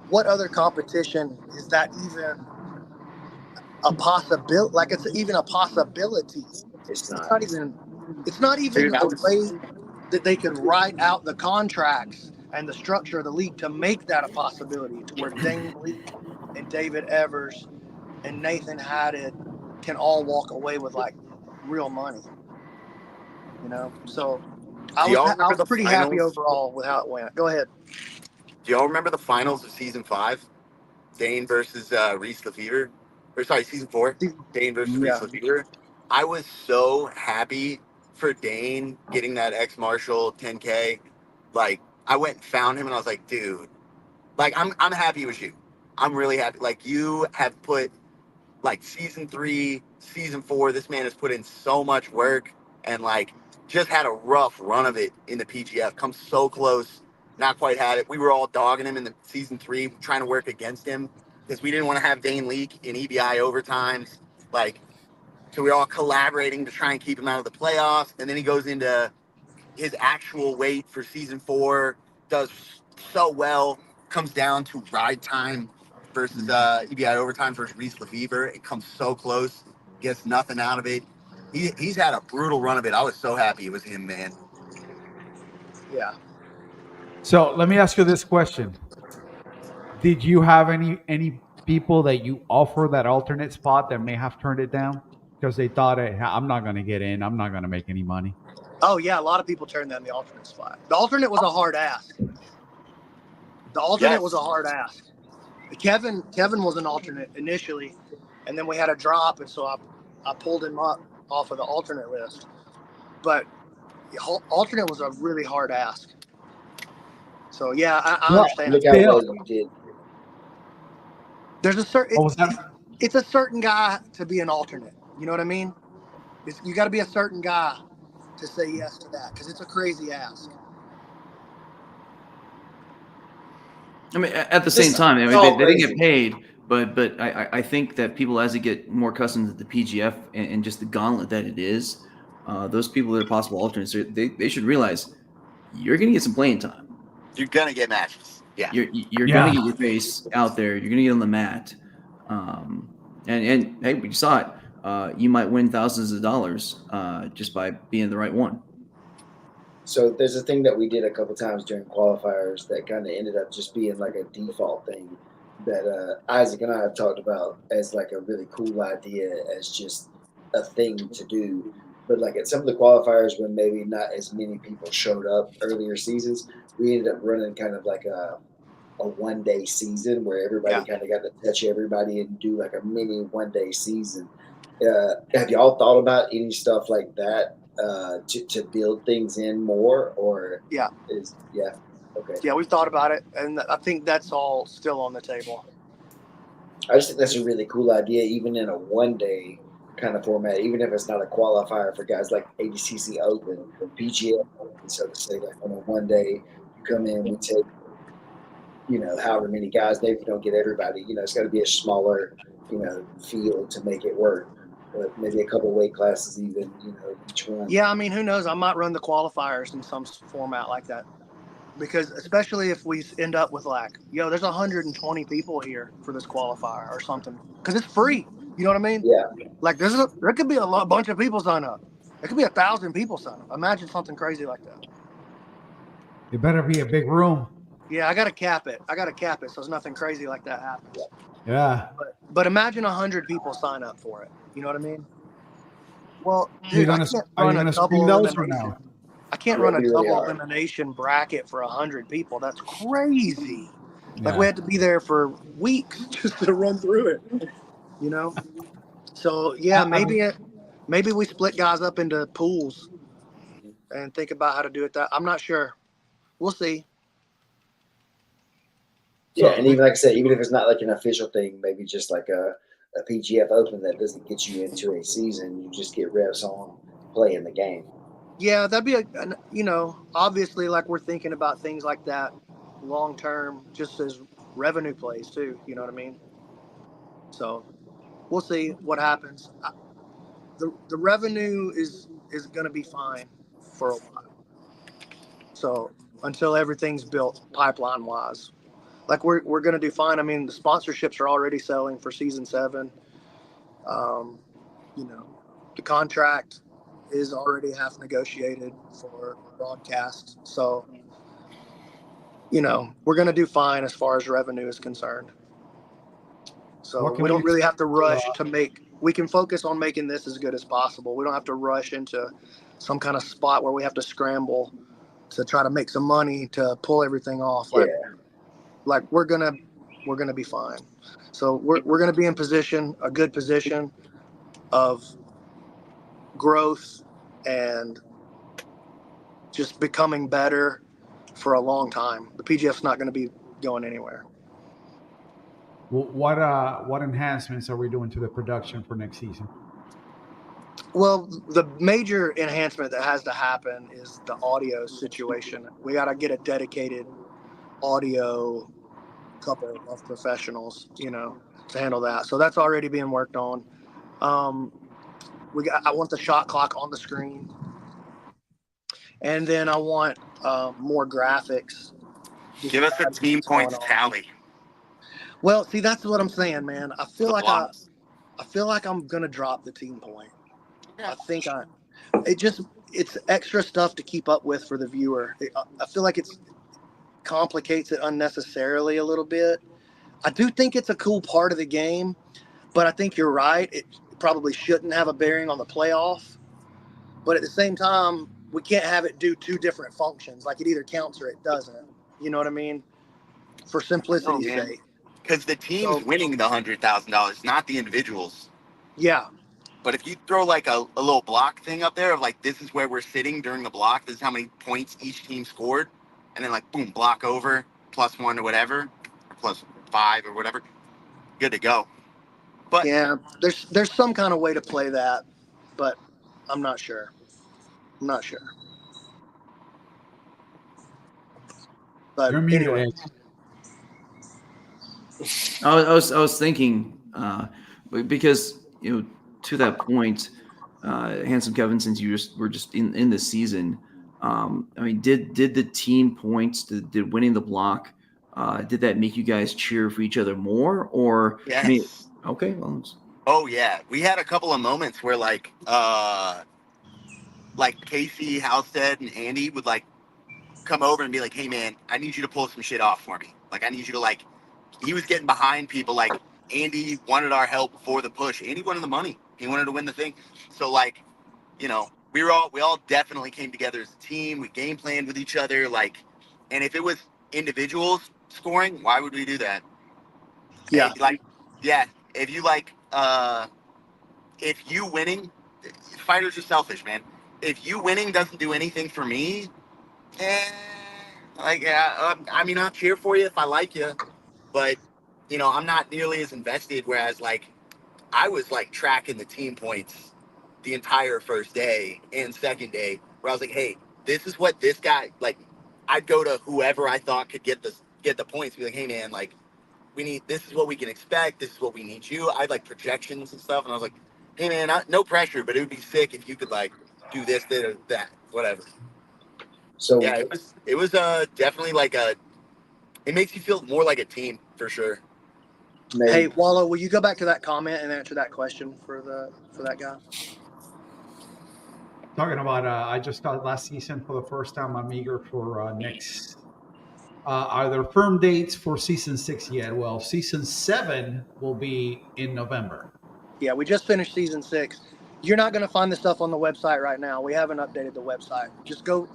What other competition is that even a possibility? Like, it's even a possibility. It's not even a way that they can write out the contracts and the structure of the league to make that a possibility, to where Dane Leake and David Evers and Nathan Haddad can all walk away with like real money. You know, so I was pretty happy overall with how it went. Go ahead. Do y'all remember the finals of season 5? Dane versus Reese Lefevre? Or sorry, season 4. Dane versus Reese Lefevre. I was so happy for Dane getting that X Marshall 10K. Like, I went and found him and I was like, dude, like, I'm happy it was you. I'm really happy. Like, you have put, like, season 3, season 4, this man has put in so much work and, like, just had a rough run of it in the PGF. Come so close, not quite had it. We were all dogging him in the season 3, trying to work against him because we didn't want to have Dane Leake in EBI overtimes. Like, so we were all collaborating to try and keep him out of the playoffs. And then he goes into his actual weight for season 4, does so well, comes down to ride time versus EBI overtime versus Reese Lefevre. It comes so close, gets nothing out of it. He's had a brutal run of it. I was so happy it was him, man. Yeah. So let me ask you this question: did you have any people that you offer that alternate spot that may have turned it down because they thought, hey, I'm not going to get in, I'm not going to make any money? Oh yeah, a lot of people turned down the alternate spot. The alternate was a hard ask. Kevin was an alternate initially, and then we had a drop, and so I pulled him up off of the alternate list. But alternate was a really hard ask. So yeah, I understand. Look how well you did. There's a certain. What was that? It's a certain guy to be an alternate. You know what I mean? You got to be a certain guy to say yes to that because it's a crazy ask. I mean, at the same time, I mean, they didn't get paid, but I think that people, as they get more accustomed to the PGF and just the gauntlet that it is, those people that are possible alternates, they should realize you're going to get some playing time. You're gonna get matches. Yeah. You're going to get your face out there. You're going to get on the mat. And hey, we saw it. You might win thousands of dollars just by being the right one. So there's a thing that we did a couple times during qualifiers that kind of ended up just being like a default thing that Isaac and I have talked about as like a really cool idea as just a thing to do. But like at some of the qualifiers when maybe not as many people showed up earlier seasons, we ended up running kind of like a 1 day season where everybody kind of got to touch everybody and do like a mini 1 day season. Have y'all thought about any stuff like that to build things in more, or okay? Yeah, we've thought about it, and I think that's all still on the table. I just think that's a really cool idea, even in a 1 day kind of format, even if it's not a qualifier for guys like ADCC Open, PGF Open, so to say. Like on a 1 day, you come in, we take, however many guys. Maybe you don't get everybody. It's got to be a smaller, field to make it work. But maybe a couple weight classes, even, each one. Yeah, I mean, who knows? I might run the qualifiers in some format like that, because especially if we end up with like, there's 120 people here for this qualifier or something, because it's free. You know what I mean? Yeah. Like there could be a bunch of people sign up. There could be 1,000 people sign up. Imagine something crazy like that. It better be a big room. Yeah, I got to cap it. So nothing crazy like that happens. Yeah. But imagine 100 people sign up for it. You know what I mean? Well, Are you dude, gonna screen those or no? I can't run a double elimination bracket for 100 people. That's crazy. Like we had to be there for weeks just to run through it. So yeah, maybe we split guys up into pools and think about how to do it. I'm not sure. We'll see. Yeah, and even like I said, even if it's not like an official thing, maybe just like a PGF Open that doesn't get you into a season, you just get reps on playing the game. Yeah, that'd be obviously like we're thinking about things like that long term, just as revenue plays too. You know what I mean? So we'll see what happens. The revenue is going to be fine for a while. So until everything's built pipeline wise. Like we're going to do fine. I mean, the sponsorships are already selling for season 7. The contract is already half negotiated for broadcast. So, we're going to do fine as far as revenue is concerned. So we don't really have to rush we can focus on making this as good as possible. We don't have to rush into some kind of spot where we have to scramble to try to make some money to pull everything off. Like we're gonna be fine. So we're gonna be in a good position of growth and just becoming better for a long time. The PGF's not going to be going anywhere. What enhancements are we doing to the production for next season? Well, the major enhancement that has to happen is the audio situation. We got to get a dedicated audio couple of professionals, to handle that. So that's already being worked on. I want the shot clock on the screen, and then I want more graphics. Give us a team points tally. Well, see, that's what I'm saying, man. I feel like I'm gonna drop the team point. I think it's extra stuff to keep up with for the viewer. I feel like it complicates it unnecessarily a little bit. I do think it's a cool part of the game, but I think you're right. It probably shouldn't have a bearing on the playoff. But at the same time, we can't have it do two different functions. Like it either counts or it doesn't. You know what I mean? For simplicity's man. sake. Because the team's winning the $100,000, not the individuals. Yeah. But if you throw like a little block thing up there of like, this is where we're sitting during the block, this is how many points each team scored, and then like, boom, block over, +1 or whatever, or +5 or whatever, good to go. But yeah, there's some kind of way to play that, but I'm not sure. But You're muted, anyway, Ed. I was thinking because to that point, Handsome Kevin, since you were just in the season, I mean, did the team points, did winning the block, did that make you guys cheer for each other more, or yes. I mean, okay, well, oh yeah, we had a couple of moments where like Casey, Halstead, and Andy would like come over and be like, hey man, I need you to pull some shit off for me. Like I need you to like, he was getting behind people. Like Andy wanted our help before the push. Andy wanted the money. He wanted to win the thing. So like, we all definitely came together as a team. We game planned with each other. Like, and if it was individuals scoring, why would we do that? yeah, Yeah. If you like, if you winning, fighters are selfish, man. If you winning doesn't do anything for me, I mean, I'll cheer for you if I like you, but I'm not nearly as invested. Whereas, like, I was like tracking the team points the entire first day and second day, where I was like, hey, this is what this guy like. I'd go to whoever I thought could get the points. Be like, hey man, like, this is what we can expect. This is what we need you. I had like projections and stuff, and I was like, hey man, no pressure, but it would be sick if you could like do this, that, or that, whatever. So Yeah, it was definitely like it makes you feel more like a team for sure. maybe, hey Wallow, will you go back to that comment and answer that question for that guy? Talking about, I just started last season for the first time. I'm eager for next. Are there firm dates for season 6 yet? Well, season 7 will be in November. Yeah, we just finished season 6. You're not going to find the stuff on the website right now. We haven't updated the website. Just go.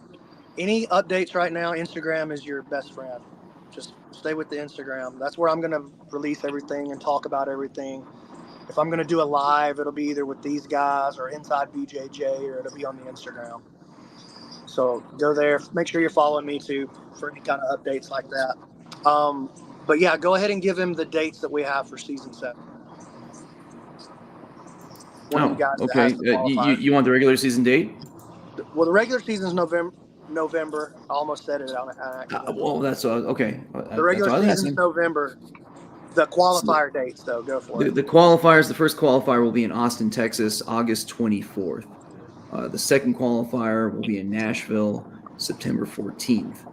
Any updates right now, Instagram is your best friend. Just stay with the Instagram. That's where I'm going to release everything and talk about everything. If I'm going to do a live, it'll be either with these guys or inside BJJ, or it'll be on the Instagram. So go there. Make sure you're following me too for any kind of updates like that. But yeah, go ahead and give him the dates that we have for season 7. One of you guys that okay. has the qualifier. You want the regular season date? Well, the regular season is November. I almost said it on accident. Well, that's okay. The regular season is November. The qualifier dates, though, go for it. The qualifiers, the first qualifier will be in Austin, Texas, August 24th. The second qualifier will be in Nashville, September 14th.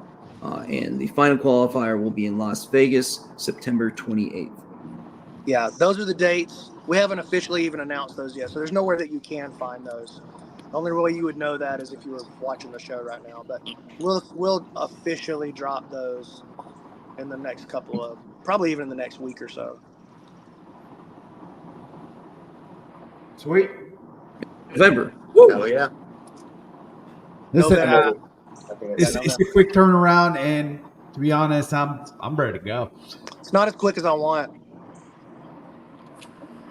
And the final qualifier will be in Las Vegas, September 28th. Yeah, those are the dates. We haven't officially even announced those yet, so there's nowhere that you can find those. The only way you would know that is if you were watching the show right now. But we'll officially drop those in the next probably even in the next week or so. Sweet. November. Oh yeah. Listen, November. it's a quick turnaround, and to be honest, I'm ready to go. It's not as quick as I want.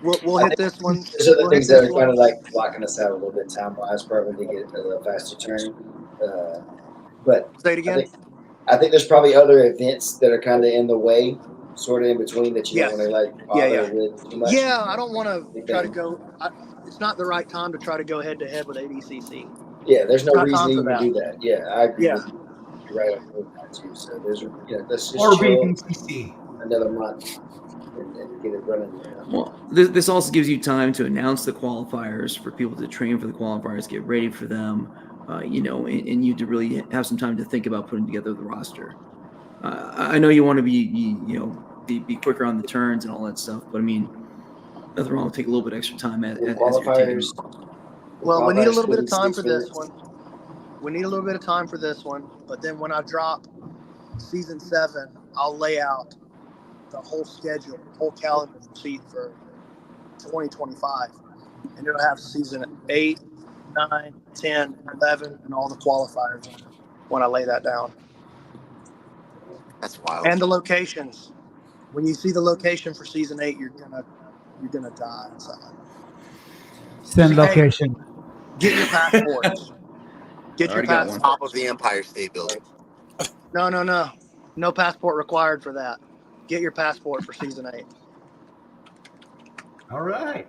We'll hit this one. There's other things that are kind of like blocking us out a little bit time wise, probably to get a faster turn. But Say it again. I think there's probably other events that are kind of in the way, sort of in between that you Yes. don't want to like bother with too much. Yeah, I don't want to try to go. It's not the right time to try to go head to head with ADCC. Yeah, there's no Not reason to time for even that. do that. Yeah, I agree Yeah. with you. You're right on that too. So there's, let's Or just chill BDCC. another month and get it running. Well, this also gives you time to announce the qualifiers, for people to train for the qualifiers, get ready for them, and you to really have some time to think about putting together the roster. I know you want to be quicker on the turns and all that stuff, but I mean, nothing wrong with taking a little bit extra time as you're taking. Well, we need a little bit of time for this one. But then when I drop season 7, I'll lay out the whole schedule, whole calendar for 2025. And it'll have season 8, 9, 10, 11, and all the qualifiers when I lay that down. That's wild. And the locations. When you see the location for season 8, you're gonna die inside. Send Hey, location. get your passports. Get your Already got one. passport. Top of the Empire State Building. No. No passport required for that. Get your passport for season 8. All right.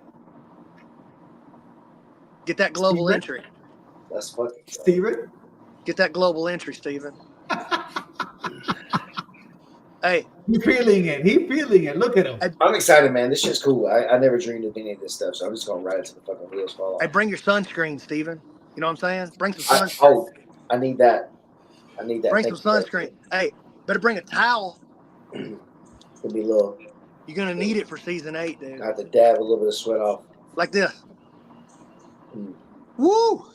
Get that global Steven? entry. That's fucking Steven? Get that global entry, Steven. Hey, He feeling it. He feeling it. Look at him. I'm excited, man. This shit's cool. I never dreamed of any of this stuff, so I'm just gonna ride it to the fucking wheels fall hey, off. bring your sunscreen, Steven. You know what I'm saying? Bring some sunscreen. Oh, I need that. I need that. Bring Thank some you, sunscreen. Hey, better bring a towel. It'll be a little. You're gonna need it for season 8, dude. I have to dab a little bit of sweat off. Like this. Mm. Woo!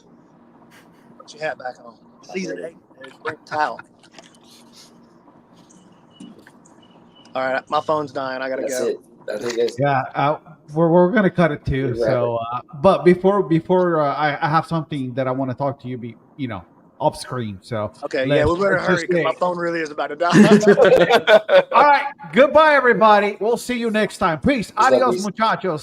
Put your hat back on. Season 8, dude. Bring a towel. All right, my phone's dying. I gotta That's go. it. I think that's Yeah, we're gonna cut it too. You're So, but before I have something that I want to talk to you. Off screen. So Okay, let's- yeah, we better let's hurry just because my say- phone really is about to die. All right, goodbye, everybody. We'll see you next time. Peace. love Adios, these. muchachos.